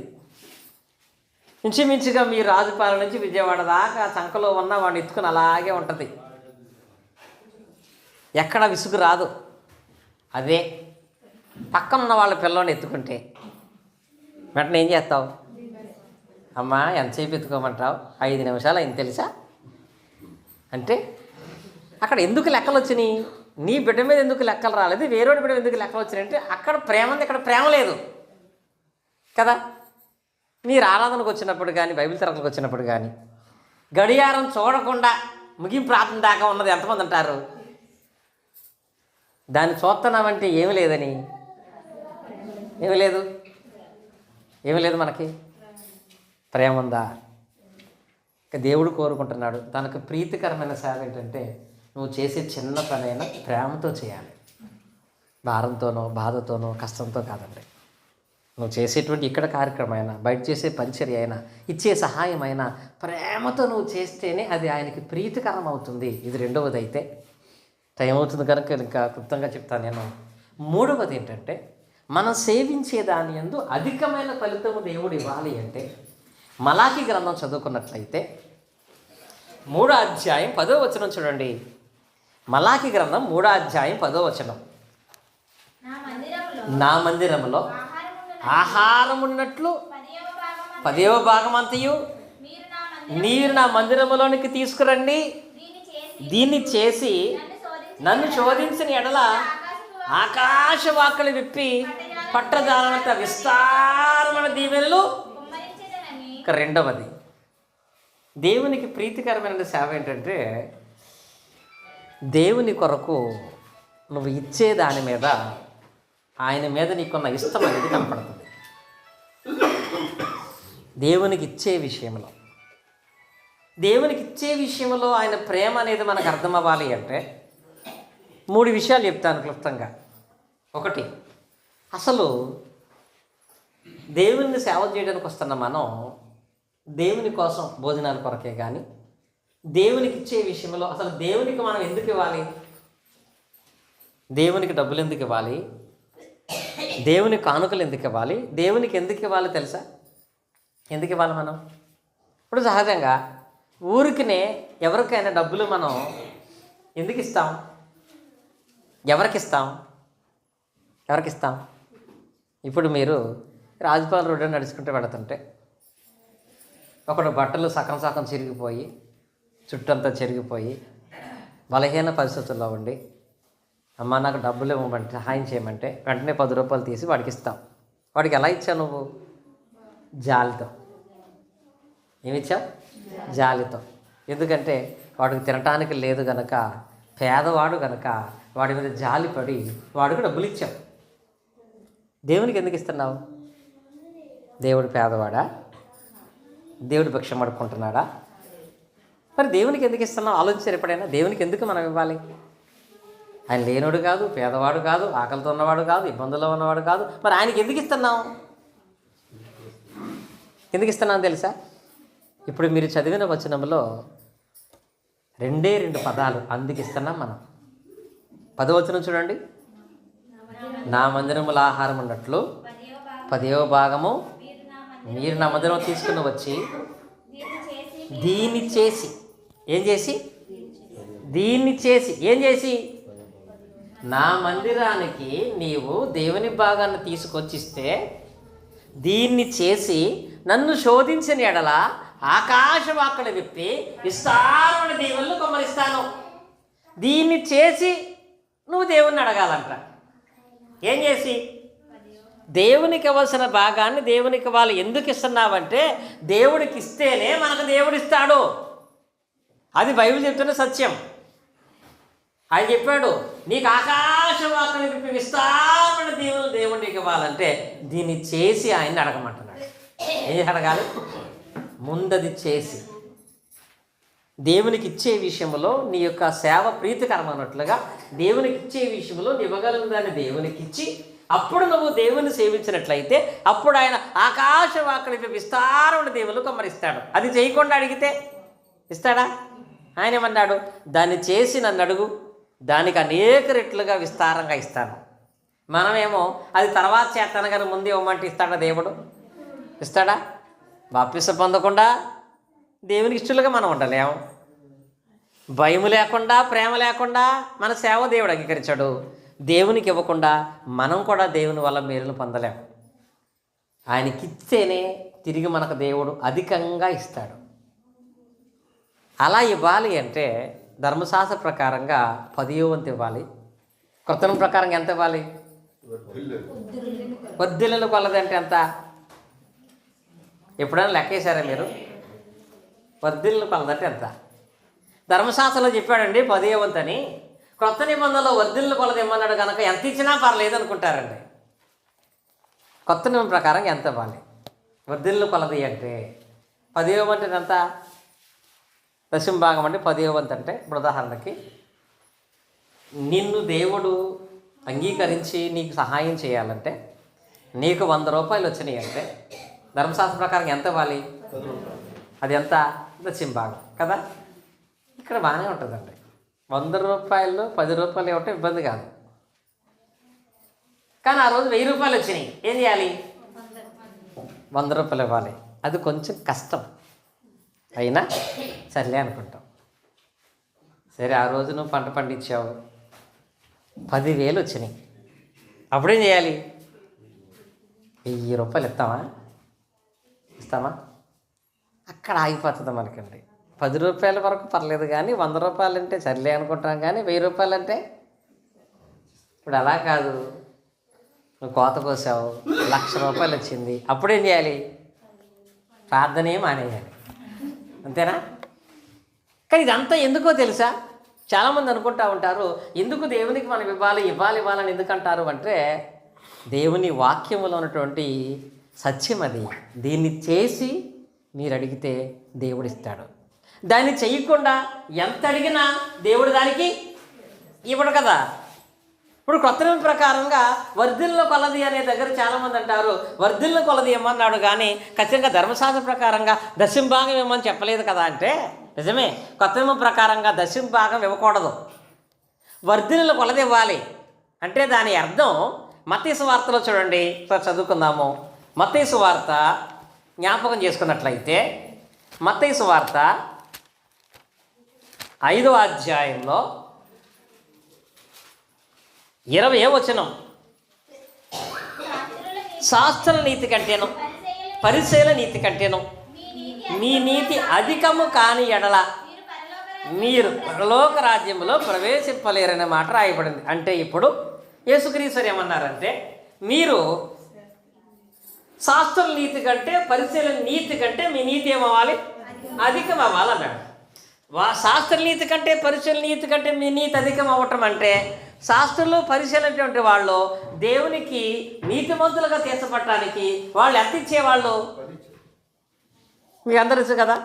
ఇంచుమించుగా మీ రాజుపాలెం నుంచి విజయవాడ దాకా చంకలో ఉన్న వాడిని ఎత్తుకుని అలాగే ఉంటుంది, ఎక్కడ విసుగు రాదు. అదే పక్కన ఉన్న వాళ్ళ పిల్లని ఎత్తుకుంటే వెంటనే ఏం చేస్తావు? అమ్మా ఎంతసేపు ఎత్తుకోమంటావు? 5 నిమిషాలు అయింది తెలుసా అంటే అక్కడ ఎందుకు లెక్కలు వచ్చినాయి? నీ బిడ్డ మీద ఎందుకు లెక్కలు రాలేదు, వేరేవాడి బిడ్డ ఎందుకు లెక్కలు వచ్చినాయి అంటే అక్కడ ప్రేమ ఉంది, ఇక్కడ ప్రేమ లేదు కదా. మీరు ఆరాధనకు వచ్చినప్పుడు కానీ, బైబిల్ తరగతికి వచ్చినప్పుడు కానీ గడియారం చూడకుండా ముగింపు ప్రార్థన దాకా ఉన్నది ఎంతమంది అంటారు? దాన్ని చూస్తున్నామంటే ఏమి లేదని, ఏమి లేదు, ఏమి లేదు, మనకి ప్రేమ ఉందా? ఇక దేవుడు కోరుకుంటున్నాడు, తనకు ప్రీతికరమైన సేవ ఏంటంటే నువ్వు చేసే చిన్న పనైనా ప్రేమతో చేయాలి, భారంతోనో బాధతోనో కష్టంతో కాదండి. నువ్వు చేసేటువంటి ఇక్కడ కార్యక్రమం అయినా, బయట చేసే పరిచర్య అయినా, ఇచ్చే సహాయం అయినా ప్రేమతో నువ్వు చేస్తేనే అది ఆయనకి ప్రీతికరం అవుతుంది. ఇది రెండవది. అయితే టైం అవుతుంది కనుక ఇంకా క్లుప్తంగా చెప్తాను నేను. మూడవది ఏంటంటే మనం సేవించే దాని యందు అధికమైన ఫలితము దేవుడు ఇవ్వాలి అంటే మలాకి గ్రంథం చదువుకున్నట్లయితే 3వ అధ్యాయం 10వ వచనం చూడండి. మలాకి గ్రంథం 3వ అధ్యాయం 10వ వచనం. నా మందిరములో ఆహారం ఉన్నట్లు 10వ భాగం అంతయు మీరు నా మందిరములోనికి తీసుకురండి. దీన్ని చేసి నన్ను శోధించిన ఎడల ఆకాశవాక్కులు విప్పి పట్టజాలంత విస్తారమైన దీవెనలు. ఇక రెండవది, దేవునికి ప్రీతికరమైన సేవ ఏంటంటే దేవుని కొరకు నువ్వు ఇచ్చే దాని మీద ఆయన మీద నీకున్న ఇష్టం అనేది కనపడుతుంది. దేవునికి ఇచ్చే విషయంలో ఆయన ప్రేమ అనేది మనకు అర్థం అవ్వాలి అంటే 3 విషయాలు చెప్తాను క్లుప్తంగా. ఒకటి, అసలు దేవుని సేవ చేయడానికి వస్తున్న మనం దేవుని కోసం భోజనాల కొరకే కానీ దేవునికి ఇచ్చే విషయంలో అసలు దేవునికి మనం ఎందుకు ఇవ్వాలి? దేవునికి డబ్బులు ఎందుకు ఇవ్వాలి? దేవుని కానుకలు ఎందుకు ఇవ్వాలి? దేవునికి ఎందుకు ఇవ్వాలి తెలుసా? ఎందుకు ఇవ్వాలి మనం? ఇప్పుడు సహజంగా ఊరికినే ఎవరికైనా డబ్బులు మనం ఎందుకు ఇస్తాం? ఎవరికిస్తాం? ఇప్పుడు మీరు రాజపాలెం రోడ్డు నడుచుకుంటూ వెళుతుంటే ఒకడు బట్టలు సగం చిరిగిపోయి, చుట్టంతా చెరిగిపోయి, బలహీన పరిస్థితుల్లో ఉండి అమ్మ నాకు డబ్బులు ఇవ్వమంటే, సహాయం చేయమంటే వెంటనే 10 రూపాయలు తీసి వాడికి ఇస్తాం. వాడికి ఎలా ఇచ్చావు నువ్వు? జాలితో. ఏమిచ్చావు? జాలితో. ఎందుకంటే వాడికి తినటానికి లేదు గనక, పేదవాడు గనక వాడి మీద జాలిపడి వాడికి డబ్బులు ఇచ్చావు. దేవునికి ఎందుకు ఇస్తున్నావు? దేవుడు పేదవాడా? దేవుడు భిక్షం పడుకుంటున్నాడా? మరి దేవునికి ఎందుకు ఇస్తున్నావు? ఆలోచించారు ఎప్పుడైనా? దేవునికి ఎందుకు మనం ఇవ్వాలి? ఆయన లేనోడు కాదు, పేదవాడు కాదు, ఆకలితో ఉన్నవాడు కాదు, ఇబ్బందుల్లో ఉన్నవాడు కాదు. మరి ఆయనకి ఎందుకు ఇస్తున్నాం? ఎందుకు ఇస్తున్నాం తెలుసా? ఇప్పుడు మీరు చదివిన వచనంలో 2 పదాలు అందుకు ఇస్తున్నాం మనం. 10వ వచనం చూడండి. నా మందిరముల ఆహారం ఉన్నట్లు 10వ భాగము మీరు నా మందిరం తీసుకుని వచ్చి దీన్ని చేసి ఏం చేసి నా మందిరానికి నీవు దేవుని భాగాన్ని తీసుకొచ్చిస్తే దీన్ని చేసి నన్ను శోధించిన ఎడల ఆకాశవాక్కులు విప్పి విస్తారమైన దీవెనలు కుమ్మరిస్తాను. దీన్ని చేసి నువ్వు దేవుణ్ణి అడగాలంట. ఏం చేసి? దేవునికి ఇవ్వాల్సిన భాగాన్ని దేవునికి వాళ్ళు ఎందుకు ఇస్తున్నావంటే దేవుడికి ఇస్తేనే మనకు దేవుడిస్తాడు. అది బైబిల్ చెప్తున్న సత్యం. ఆయన చెప్పాడు, నీకు ఆకాశవాక్కులు విప్పి విస్తారమైన దీవెనలు దేవుడికి ఇవ్వాలంటే దీన్ని చేసి ఆయన్ని అడగమంటున్నాడు. ఏం అడగాలి? ముందది చేసి దేవునికి ఇచ్చే విషయంలో నీ యొక్క సేవ ప్రీతికరమైనట్లుగా దేవునికి ఇచ్చే విషయంలో నీ ఇవ్వగలిగిన దాన్ని దేవునికి ఇచ్చి అప్పుడు నువ్వు దేవుని సేవించినట్లయితే అప్పుడు ఆయన ఆకాశవాక్కులు విస్తారమైన దేవుళ్ళు కుమ్మరిస్తాడు. అది చేయకుండా అడిగితే ఇస్తాడా? ఆయన ఏమన్నాడు? దాన్ని చేసి నన్ను అడుగు, దానికి అనేక రెట్లుగా విస్తారంగా ఇస్తాను. మనమేమో అది తర్వాత చేస్తాను కానీ ముందు ఇవ్వమంటే ఇస్తాడా దేవుడు? ఇస్తాడా? బాప్తిసం పొందకుండా దేవునికి ఇష్టలుగా మనం ఉండలేము. భయం లేకుండా, ప్రేమ లేకుండా మన సేవ దేవుడు అంగీకరించాడు. దేవునికి ఇవ్వకుండా మనం కూడా దేవుని వల్ల మేలును పొందలేము. ఆయనకిస్తేనే తిరిగి మనకు దేవుడు అధికంగా ఇస్తాడు. అలా ఇవ్వాలి అంటే ధర్మశాస్త్ర ప్రకారంగా 10వ వంతు ఇవ్వాలి. కొత్త నిబంధన ప్రకారంగా ఎంత ఇవ్వాలి? వర్ధిల్లుల కొలది అంటే ఎంత? ఎప్పుడైనా లెక్కేశారా మీరు? వర్ధిల్లుల కొలది అంటే ఎంత? ధర్మశాస్త్రంలో చెప్పాడండి 10వ వంతు అని. కొత్త నిబంధనలో వర్ధిల్లుల కొలది ఇమ్మన్నాడు కనుక ఎంత ఇచ్చినా పర్లేదు అనుకుంటారండి. కొత్త నిబంధన ప్రకారం ఎంత ఇవ్వాలి? వర్ధిల్లుల కొలది అంటే 10వ వంతు ఎంత? దశమ భాగం అంటే 10వ వంతు అంటే ఇప్పుడు ఉదాహరణకి నిన్ను దేవుడు అంగీకరించి నీకు సహాయం చేయాలంటే నీకు 100 రూపాయలు వచ్చినాయి అంటే ధర్మశాస్త్ర ప్రకారం ఎంత ఇవ్వాలి? అది ఎంత? దశమ భాగం కదా. ఇక్కడ బాగానే ఉంటుందండి. 100 రూపాయలు 10 రూపాయలు ఇవ్వటం ఇబ్బంది కాదు. కానీ ఆ రోజు 1000 రూపాయలు వచ్చినాయి, ఏం చేయాలి? 100 రూపాయలు ఇవ్వాలి. అది కొంచెం కష్టం అయినా సర్లే అనుకుంటాం. సరే, ఆ రోజు నువ్వు పంట పండించావు, 10,000 వచ్చినాయి, అప్పుడేం చేయాలి? 1000 రూపాయలు ఇస్తామా? అక్కడ ఆగిపోతుంది మనకండి. 10 రూపాయల వరకు పర్లేదు, కానీ 100 రూపాయలు అంటే సర్లే అనుకుంటాం. కానీ 1000 రూపాయలు అంటే ఇప్పుడు అలా కాదు. నువ్వు కోత కోసావు, 1,00,000 రూపాయలు వచ్చింది, అప్పుడేం చేయాలి? ప్రార్థనే మానేయాలి. అంతేనా? కానీ ఇదంతా ఎందుకో తెలుసా? చాలామంది అనుకుంటూ ఉంటారు, ఎందుకు దేవునికి మనం ఇవ్వాలని ఎందుకు అంటారు అంటే, దేవుని వాక్యములో ఉన్నటువంటి సత్యం అది. దీన్ని చేసి మీరు అడిగితే దేవుడు ఇస్తాడు. దాన్ని చెయ్యకుండా ఎంత అడిగినా దేవుడు దానికి ఇవ్వడు కదా. ఇప్పుడు కొత్త నిబంధన ప్రకారంగా వర్ధిల్లుల కొలది అనే దగ్గర చాలామంది అంటారు, వర్ధిల్లుల కొలది ఇమ్మన్నాడు కానీ ఖచ్చితంగా ధర్మశాస్త్ర ప్రకారంగా దశమ భాగం ఇవ్వమని చెప్పలేదు కదా అంటే నిజమే. కొత్త నిబంధన ప్రకారంగా దశమ భాగం ఇవ్వకూడదు, వర్ధిల్లుల కొలది ఇవ్వాలి. అంటే దాని అర్థం మత్తయి సువార్తలో చూడండి, చదువుకుందాము. మత్తయి సువార్త జ్ఞాపకం చేసుకున్నట్లయితే మత్తయి సువార్త 5వ అధ్యాయంలో 20వ వచనం, శాస్త్ర నీతి కంటేను పరిశీల నీతి కంటేను మీ నీతి అధికము కాని ఎడల మీరు పరలోక రాజ్యంలో ప్రవేశింపలేరనే మాట రాయబడింది. అంటే ఇప్పుడు యేసుక్రీస్తు ఏమన్నారంటే, మీరు శాస్త్ర నీతి కంటే పరిశీలన నీతి కంటే మీ నీతి ఏమవ్వాలి? అధికం అవ్వాలన్నాడు. శాస్త్ర నీతి కంటే పరిశీలన నీతి కంటే మీ నీతి అధికం అవ్వటం అంటే శాస్త్రంలో పరిశీలనటువంటి వాళ్ళు దేవునికి నీతిమంతులుగా తీర్చబట్టడానికి వాళ్ళు ఎంత ఇచ్చేవాళ్ళు? మీకు అందరూ తెలుసు కదా,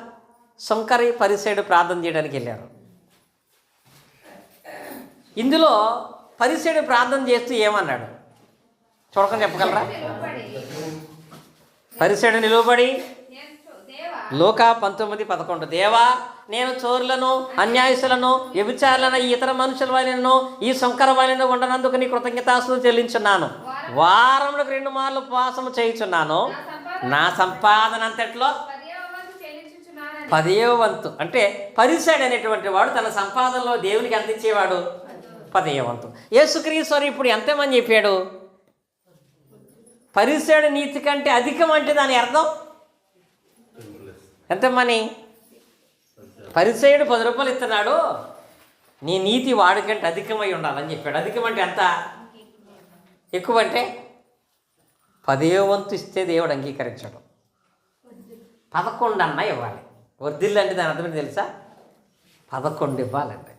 సుంకరి పరిసేయుడు ప్రార్థన చేయడానికి వెళ్ళారు. ఇందులో పరిసేయుడు ప్రార్థన చేస్తూ ఏమన్నాడు చూడకుండా చెప్పగలరా? పరిసేయుడు నిలువబడి లూకా 19:11, దేవా, నేను చోరులను, అన్యాయస్తులను, వ్యభిచారులను, ఈ ఇతర మనుషుల వాళ్ళను, ఈ శంకర వాళ్ళను ఉండనందుకు నీ కృతజ్ఞతాస్తులు చెల్లించున్నాను. వారములకు 2 మార్లు ఉపవాసము చేయుచున్నాను. నా సంపాదన అంతట్లో 10వ వంతు. అంటే పరిసైడ్ అనేటువంటి వాడు తన సంపాదనలో దేవునికి ఎంత ఇచ్చేవాడు? 10వ వంతు. యేసుక్రీస్తు ఇప్పుడు ఎంతమని చెప్పాడు? పరిసైడ్ నీతి కంటే అధికం అంటే దాని అర్థం ఎంతమని? పరిసైడు 10 రూపాయలు ఇస్తున్నాడు, నీ నీతి వాడికంటే అధికమై ఉండాలని చెప్పాడు. అధికం అంటే ఎంత? ఎక్కువ అంటే 10వ వంతు ఇస్తే దేవుడు అంగీకరించడు. 11 అన్నా ఇవ్వాలి. వర్ధిల్లు అంటే దాని అర్థం తెలుసా? 11 ఇవ్వాలంటే.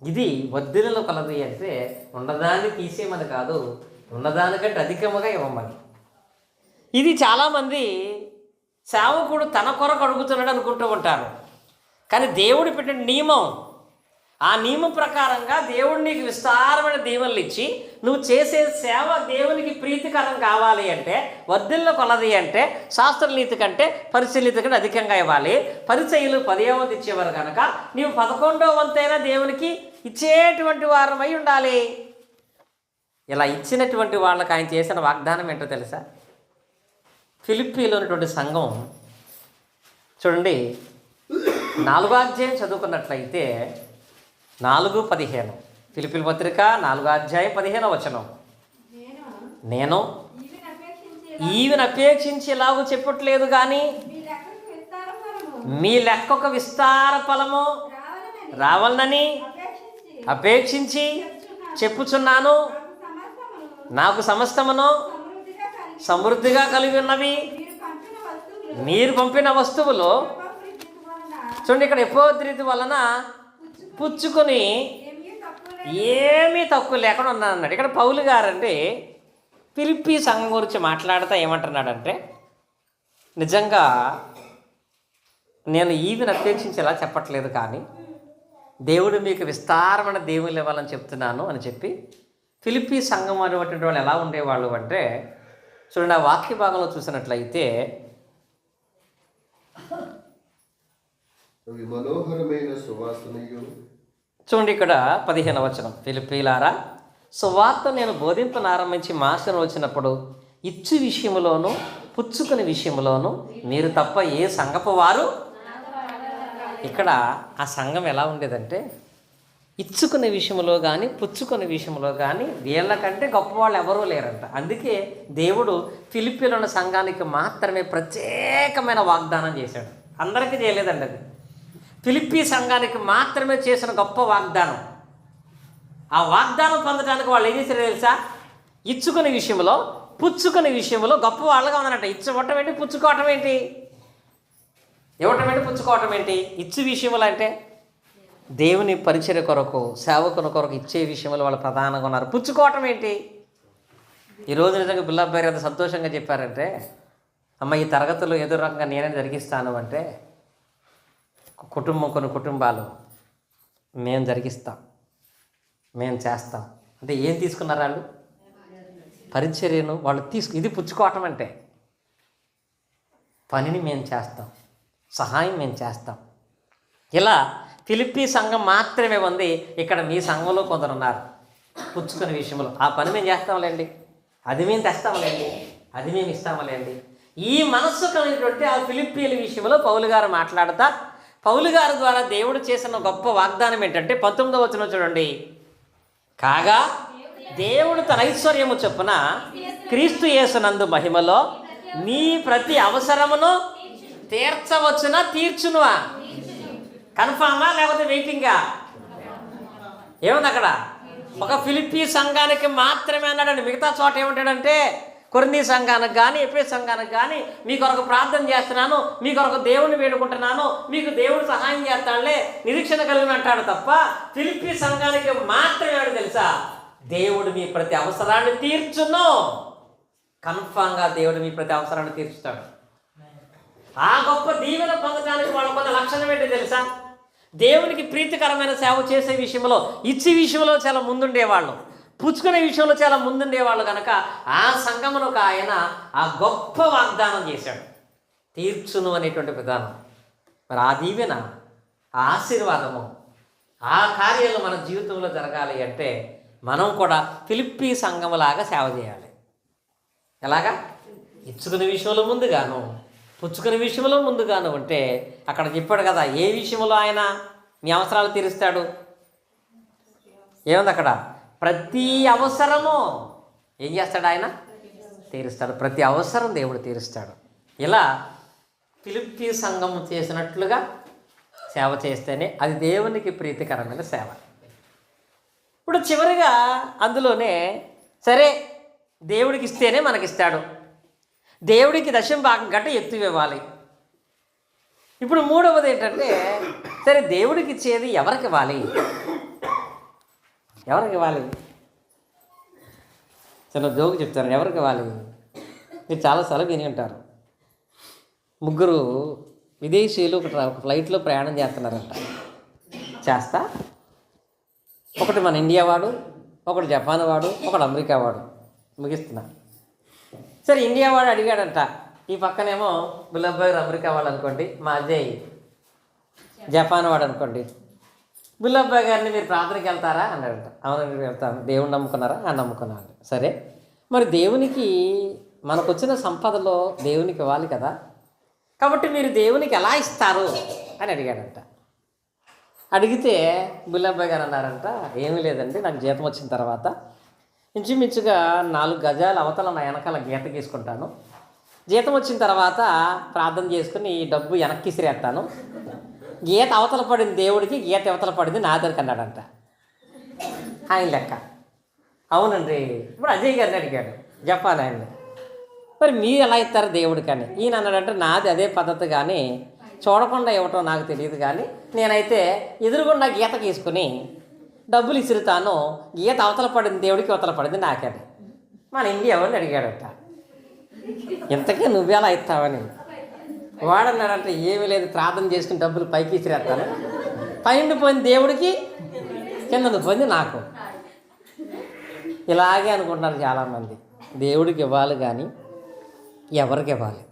ఇది వర్ధిల్లుల కొలది అంటే ఉన్నదాన్ని తీసేయమని కాదు, ఉన్నదానికంటే అధికముగా ఇవ్వమని. ఇది చాలామంది సేవకుడు తన కొరకు అడుగుతున్నాడు అనుకుంటూ ఉంటారు. కానీ దేవుడు పెట్టిన నియమం, ఆ నియమం ప్రకారంగా దేవుడు నీకు విస్తారమైన దీవెనలు ఇచ్చి నువ్వు చేసే సేవ దేవునికి ప్రీతికరం కావాలి అంటే వర్ధిల్లుల కొలది అంటే శాస్త్ర నీతి కంటే పరిశీలన నీతి కంటే అధికంగా ఇవ్వాలి. పరిచయులు 10వ వంతు ఇచ్చేవారు కనుక నీవు 11వ వంతైనా దేవునికి ఇచ్చేటువంటి వారమై ఉండాలి. ఇలా ఇచ్చినటువంటి వాళ్ళకి ఆయన చేసిన వాగ్దానం ఏంటో తెలుసా? ఫిలిప్పీలో ఉన్నటువంటి సంఘం చూడండి, 4వ అధ్యాయం చదువుకున్నట్లయితే 4:15 ఫిలిప్పీల పత్రిక 4వ అధ్యాయం 15వ వచనం. నేను ఈవిని అపేక్షించి ఎలాగూ చెప్పట్లేదు, కానీ మీ లెక్కకు విస్తార ఫలము రావాలని అపేక్షించి చెప్పుచున్నాను. నాకు సమస్తమును సమృద్ధిగా కలిగి ఉన్నవి మీరు పంపిన వస్తువులు. చూడండి, ఇక్కడ ఎపోద్రీతి వలన పుచ్చుకొని ఏమీ తక్కువ లేకుండా ఉన్నానన్నాడు. ఇక్కడ పౌలు గారండి ఫిలిప్పీ సంఘం గురించి మాట్లాడుతూ ఏమంటున్నాడంటే, నిజంగా నేను ఈవిని అపేక్షించి ఎలా చెప్పట్లేదు, కానీ దేవుడు మీకు విస్తారమైన దేవుళ్ళు ఇవ్వాలని చెప్తున్నాను అని చెప్పి ఫిలిప్పీ సంఘం అనేటువంటి వాళ్ళు ఎలా ఉండేవాళ్ళు అంటే, చూడండి ఆ వాక్య భాగంలో చూసినట్లయితే చూడండి, ఇక్కడ 15వ వచనం. ఫిలిప్పీలారా, సువార్త నేను బోధింపనారంభించి మాసను వచ్చినప్పుడు ఇచ్చు విషయంలోనూ పుచ్చుకుని విషయంలోనూ మీరు తప్ప ఏ సంఘపు వారు. ఇక్కడ ఆ సంఘం ఎలా ఉండేదంటే, ఇచ్చుకునే విషయంలో కానీ పుచ్చుకునే విషయంలో కానీ వీళ్ళకంటే గొప్పవాళ్ళు ఎవరూ లేరంట. అందుకే దేవుడు ఫిలిప్పీలో ఉన్న సంఘానికి మాత్రమే ప్రత్యేకమైన వాగ్దానం చేశాడు, అందరికీ చేయలేదండి. అది ఫిలిప్పీ సంఘానికి మాత్రమే చేసిన గొప్ప వాగ్దానం. ఆ వాగ్దానం పొందడానికి వాళ్ళు ఏం చేశారో తెలుసా? ఇచ్చుకునే విషయంలో పుచ్చుకునే విషయంలో గొప్ప వాళ్ళగా ఉన్నారంట. ఇచ్చవటం ఏంటి, పుచ్చుకోవటం ఏంటి? ఇవ్వటం ఏంటి, పుచ్చుకోవటం ఏంటి? ఇచ్చు విషయంలో అంటే దేవుని పరిచర్య కొరకు, సేవకుని కొరకు ఇచ్చే విషయంలో వాళ్ళు ప్రధానంగా ఉన్నారు. పుచ్చుకోవటం ఏంటి? ఈరోజు నిజంగా బిల్లబ్బాయి అంత సంతోషంగా చెప్పారంటే, అమ్మ ఈ తరగతులు ఏదో రకంగా నేనే జరిగిస్తాను అంటే, కొన్ని కుటుంబాలు మేము జరిగిస్తాం, మేము చేస్తాం అంటే ఏం తీసుకున్నారు వాళ్ళు? పరిచర్యను వాళ్ళు ఇది పుచ్చుకోవటం అంటే. పనిని మేము చేస్తాం, సహాయం మేము చేస్తాం. ఇలా ఫిలిప్పీ సంఘం మాత్రమే ఉంది. ఇక్కడ మీ సంఘంలో కొందరు ఉన్నారు పుచ్చుకునే విషయంలో. ఆ పని మేము చేస్తాంలేండి, అది మేము తెస్తాంలేండి, అది మేము ఇస్తాంలేండి. ఈ మనస్సు కలిగినటువంటి ఆ ఫిలిప్పీల విషయంలో పౌలు గారు మాట్లాడతా, పౌలు గారి ద్వారా దేవుడు చేసిన గొప్ప వాగ్దానం ఏంటంటే 19వ వచనం చూడండి. కాగా దేవుడు తన ఐశ్వర్యము చొప్పున క్రీస్తు యేసునందు మహిమలో నీ ప్రతి అవసరమును తీర్చవచ్చునా, తీర్చునువా? కన్ఫామా లేకపోతే వెయిటింగా? ఏముంది అక్కడ? ఒక ఫిలిప్పీ సంఘానికి మాత్రమే అన్నాడండి. మిగతా చోట ఏమంటాడంటే, కొరింథీ సంఘానికి కానీ ఎఫెసు సంఘానికి కానీ మీ కొరకు ప్రార్థన చేస్తున్నాను, మీ కొరకు దేవుని వేడుకుంటున్నాను, మీకు దేవుడు సహాయం చేస్తాడులే, నిరీక్షణ కలిగిన అంటాడు తప్ప ఫిలిప్పీ సంఘానికి మాత్రమే ఆడు తెలుసా, దేవుడు మీ ప్రతి అవసరాన్ని తీర్చును. కన్ఫామ్గా దేవుడు మీ ప్రతి అవసరాన్ని తీర్చుతాడు. ఆ గొప్ప దీవెన పొందడానికి వాళ్ళకున్న లక్షణం ఏంటో తెలుసా? దేవునికి ప్రీతికరమైన సేవ చేసే విషయంలో, ఇచ్చే విషయంలో చాలా ముందుండేవాళ్ళు, పుచ్చుకునే విషయంలో చాలా ముందుండేవాళ్ళు కనుక ఆ సంఘమునకు ఆయన ఆ గొప్ప వాగ్దానం చేశాడు, తీర్చును అనేటువంటి విధానం. మరి ఆ దీవెన, ఆ ఆశీర్వాదము, ఆ కార్యాలు మన జీవితంలో జరగాలి అంటే మనం కూడా ఫిలిప్పీ సంఘములాగా సేవ చేయాలి. ఎలాగా? ఇచ్చుకునే విషయంలో ముందుగాను, పుచ్చుకునే విషయంలో ముందుగాను ఉంటే అక్కడ చెప్పాడు కదా ఏ విషయంలో ఆయన మీ అవసరాలు తీరుస్తాడు. ఏముంది అక్కడ? ప్రతి అవసరము ఏం చేస్తాడు ఆయన? తీరుస్తాడు. ప్రతి అవసరం దేవుడు తీరుస్తాడు. ఇలా ఫిలిప్పీ సంఘం చేసినట్లుగా సేవ చేస్తేనే అది దేవునికి ప్రీతికరమైన సేవ. ఇప్పుడు చివరిగా అందులోనే సరే దేవుడికి ఇస్తేనే మనకిస్తాడు, దేవుడికి దశమ భాగం కంటే ఎక్కువ ఇవ్వాలి. ఇప్పుడు మూడవది ఏంటంటే, సరే దేవుడికి ఇచ్చేది ఎవరికి ఇవ్వాలి? ఎవరికి ఇవ్వాలి? చిన్న జోకు చెప్తాను. ఎవరికి ఇవ్వాలి? మీరు చాలాసార్లు విని ఉంటారు. ముగ్గురు విదేశీయులు ఒక ఫ్లైట్లో ప్రయాణం చేస్తున్నారంట. చేస్తా ఒకటి మన ఇండియా వాడు, ఒకడు జపాన్ వాడు, ఒకడు అమెరికా వాడు. ముగిస్తున్నా. సరే ఇండియా వాడు అడిగాడంట, ఈ పక్కనేమో బుల్లబ్బాయి అమెరికా వాడు అనుకోండి, మా అజయ్ జపాన్ వాడు అనుకోండి. బుల్లబ్బాయి గారిని మీరు ప్రార్థనకి వెళ్తారా అన్నాడంట. అవును వెళ్తాను. దేవుని నమ్ముకున్నారా? నమ్ముకున్నాను. సరే మరి దేవునికి మనకు వచ్చిన సంపదలో దేవునికి ఇవ్వాలి కదా. కాబట్టి మీరు దేవునికి ఎలా ఇస్తారు అని అడిగాడంట. అడిగితే బుల్లబ్బాయి గారు అన్నారంట, ఏమీ లేదండి, నాకు జీతం వచ్చిన తర్వాత ఇంచుమించుగా 4 గజాల అవతల నా వెనకాల గీత గీసుకుంటాను. జీతం వచ్చిన తర్వాత ప్రార్థన చేసుకుని ఈ డబ్బు వెనక్కి ఇసిరేస్తాను. గీత అవతల పడింది దేవుడికి, గీత అవతల పడింది నాదరికి అన్నాడంట. ఆయన లెక్క. అవునండి. ఇప్పుడు అజయ్ గారిని అడిగాడు, జపాన్ ఆయన్ని, మరి మీరు ఎలా ఇస్తారు దేవుడికి అని. ఈయన అన్నాడంటే, నాది అదే పద్ధతి, కానీ చూడకుండా ఇవ్వటం నాకు తెలియదు, కానీ నేనైతే ఎదురుగుండా గీత గీసుకుని డబ్బులు ఇసురుతాను. గీత అవతల పడింది దేవుడికి, అవతల పడింది నాకని. మన ఇండియా ఎవరిని అడిగాడట, ఇంతకీ నువ్వెలా ఇస్తావని. వాడన్నాడంటే, ఏమీ లేదు, ప్రార్థన చేసుకుని డబ్బులు పైకి ఇసిరేస్తాను, పైన పోయింది దేవుడికి, కింద పోయింది నాకు. ఇలాగే అనుకుంటున్నారు చాలామంది. దేవుడికి ఇవ్వాలి కానీ ఎవరికి ఇవ్వాలి?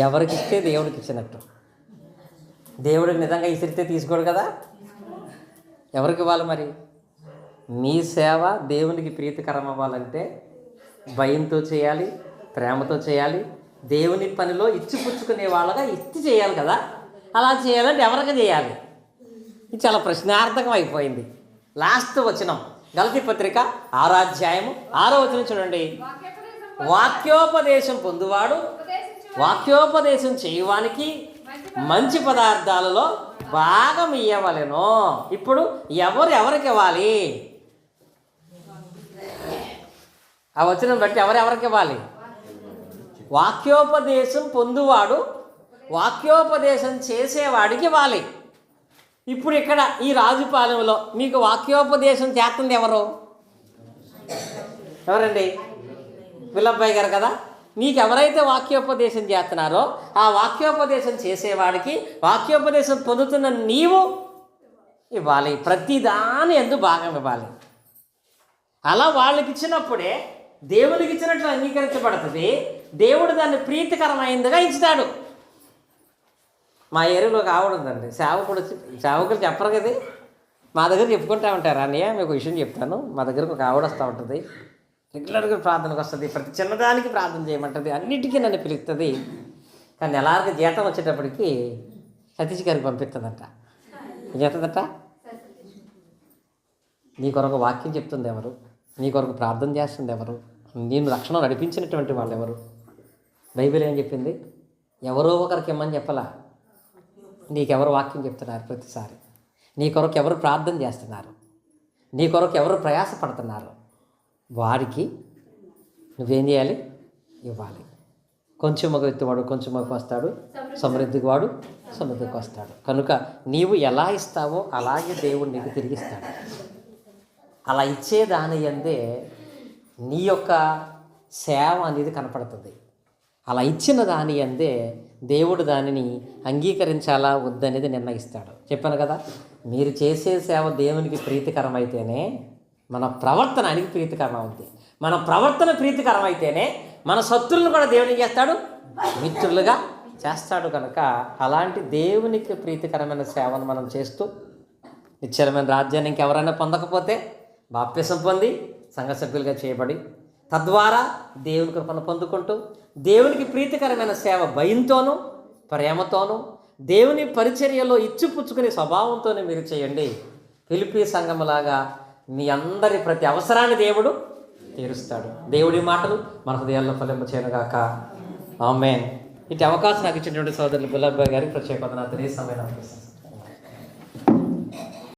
ఎవరికి ఇస్తే దేవుడికి ఇచ్చినట్టు. దేవుడికి నిజంగా ఇసిరితే తీసుకోడు కదా. ఎవరికి ఇవ్వాలి మరి? మీ సేవ దేవునికి ప్రీతికరం అవ్వాలంటే భయంతో చేయాలి, ప్రేమతో చేయాలి. దేవుని పనిలో ఇచ్చిపుచ్చుకునే వాళ్ళగా ఇచ్చి చేయాలి కదా. అలా చేయాలంటే ఎవరికి చేయాలి? ఇది చాలా ప్రశ్నార్థకం అయిపోయింది. లాస్ట్ వచనం గలతీ పత్రిక 6వ అధ్యాయము 6వ వచనం చూడండి. వాక్యోపదేశం పొందువాడు వాక్యోపదేశం చేయవానికి మంచి పదార్థాలలో భాగం ఇవ్వవలెను. ఇప్పుడు ఎవరికి ఇవ్వాలి? ఆ వచనం బట్టి ఎవరెవరికి ఇవ్వాలి? వాక్యోపదేశం పొందువాడు వాక్యోపదేశం చేసేవాడికి ఇవ్వాలి. ఇప్పుడు ఇక్కడ ఈ రాజుపాలెంలో మీకు వాక్యోపదేశం చేస్తుంది ఎవరండి? విల్లబ్బాయి గారు కదా. నీకు ఎవరైతే వాక్యోపదేశం చేస్తున్నారో ఆ వాక్యోపదేశం చేసేవాడికి వాక్యోపదేశం పొందుతున్న నీవు ఇవ్వాలి. ప్రతిదాని యందు భాగం ఇవ్వాలి. అలా వాళ్ళకి ఇచ్చినప్పుడే దేవునికి ఇచ్చినట్లు అంగీకరించబడుతుంది. దేవుడు దాన్ని ప్రీతికరమైందిగా ఇస్తాడు. మా ఏరియాలో ఒక ఆవిడ ఉందండి, సేవకులు చెప్పరు కదా, మా దగ్గర చెప్పుకుంటూ ఉంటారు. అన్నయ్య మీకు విషయం చెప్తాను, మా దగ్గరకు ఒక ఆవిడ వస్తూ ఉంటుంది, రెగ్యులర్గా ప్రార్థనకు వస్తుంది, ప్రతి చిన్నదానికి ప్రార్థన చేయమంటుంది, అన్నిటికీ నన్ను పిలుస్తుంది. కానీ నెలారికి జీతం వచ్చేటప్పటికి సతీష్ గారికి పంపిస్తుందంట. ఏం చేస్తుందట? నీ కొరకు వాక్యం చెప్తుంది ఎవరు? నీ కొరకు ప్రార్థన చేస్తుంది ఎవరు? నేను రక్షణ నడిపించినటువంటి వాళ్ళు ఎవరు? బైబిల్ ఏం చెప్పింది? ఎవరో ఒకరికి ఇమ్మని చెప్పలా. నీకెవరు వాక్యం చెప్తున్నారు? ప్రతిసారి నీ కొరకు ఎవరు ప్రార్థన చేస్తున్నారు? నీ కొరకు ఎవరు ప్రయాసపడుతున్నారు? వారికి నువ్వేం చేయాలి? ఇవ్వాలి. కొంచెం మగ ఎత్తువాడు కొంచెం మగకు వస్తాడు, సమృద్ధికి వాడు సమృద్ధికి వస్తాడు. కనుక నీవు ఎలా ఇస్తావో అలాగే దేవుడు నీకు తిరిగిస్తాడు. అలా ఇచ్చే దాని యందే నీ యొక్క సేవ అనేది కనపడుతుంది. అలా ఇచ్చిన దాని యందే దేవుడు దానిని అంగీకరించాలా వద్దనేది నిర్ణయిస్తాడు. చెప్పాను కదా, మీరు చేసే సేవ దేవునికి ప్రీతికరం అయితేనే మన ప్రవర్తన ఆయనకి ప్రీతికరం అవుతుంది. మన ప్రవర్తన ప్రీతికరం అయితేనే మన శత్రువులను కూడా దేవుడు ఏం చేస్తాడు? మిత్రులుగా చేస్తాడు. కనుక అలాంటి దేవునికి ప్రీతికరమైన సేవను మనం చేస్తూ నిశ్చలమైన రాజ్యాన్ని ఇంకెవరైనా పొందకపోతే బాప్తిసం పొంది సంఘ సభ్యులుగా చేయబడి తద్వారా దేవుని కృపను పొందుకుంటూ దేవునికి ప్రీతికరమైన సేవ భయంతోనూ ప్రేమతోనూ దేవుని పరిచర్యలో ఇచ్చిపుచ్చుకునే స్వభావంతోనే మీరు చేయండి. ఫిలిప్పీ సంఘములాగా మీ అందరి ప్రతి అవసరాన్ని దేవుడు తీరుస్తాడు. దేవుడి మాటలు మన హృదయాల్లో ఫలింప చేయనుగాక. ఆమేన్. ఇటు అవకాశం నాకు ఇచ్చినటువంటి సోదరులు బుల్లబ్బాయి గారికి ప్రత్యేక వందనాలు తెలియజేస్తున్నాను.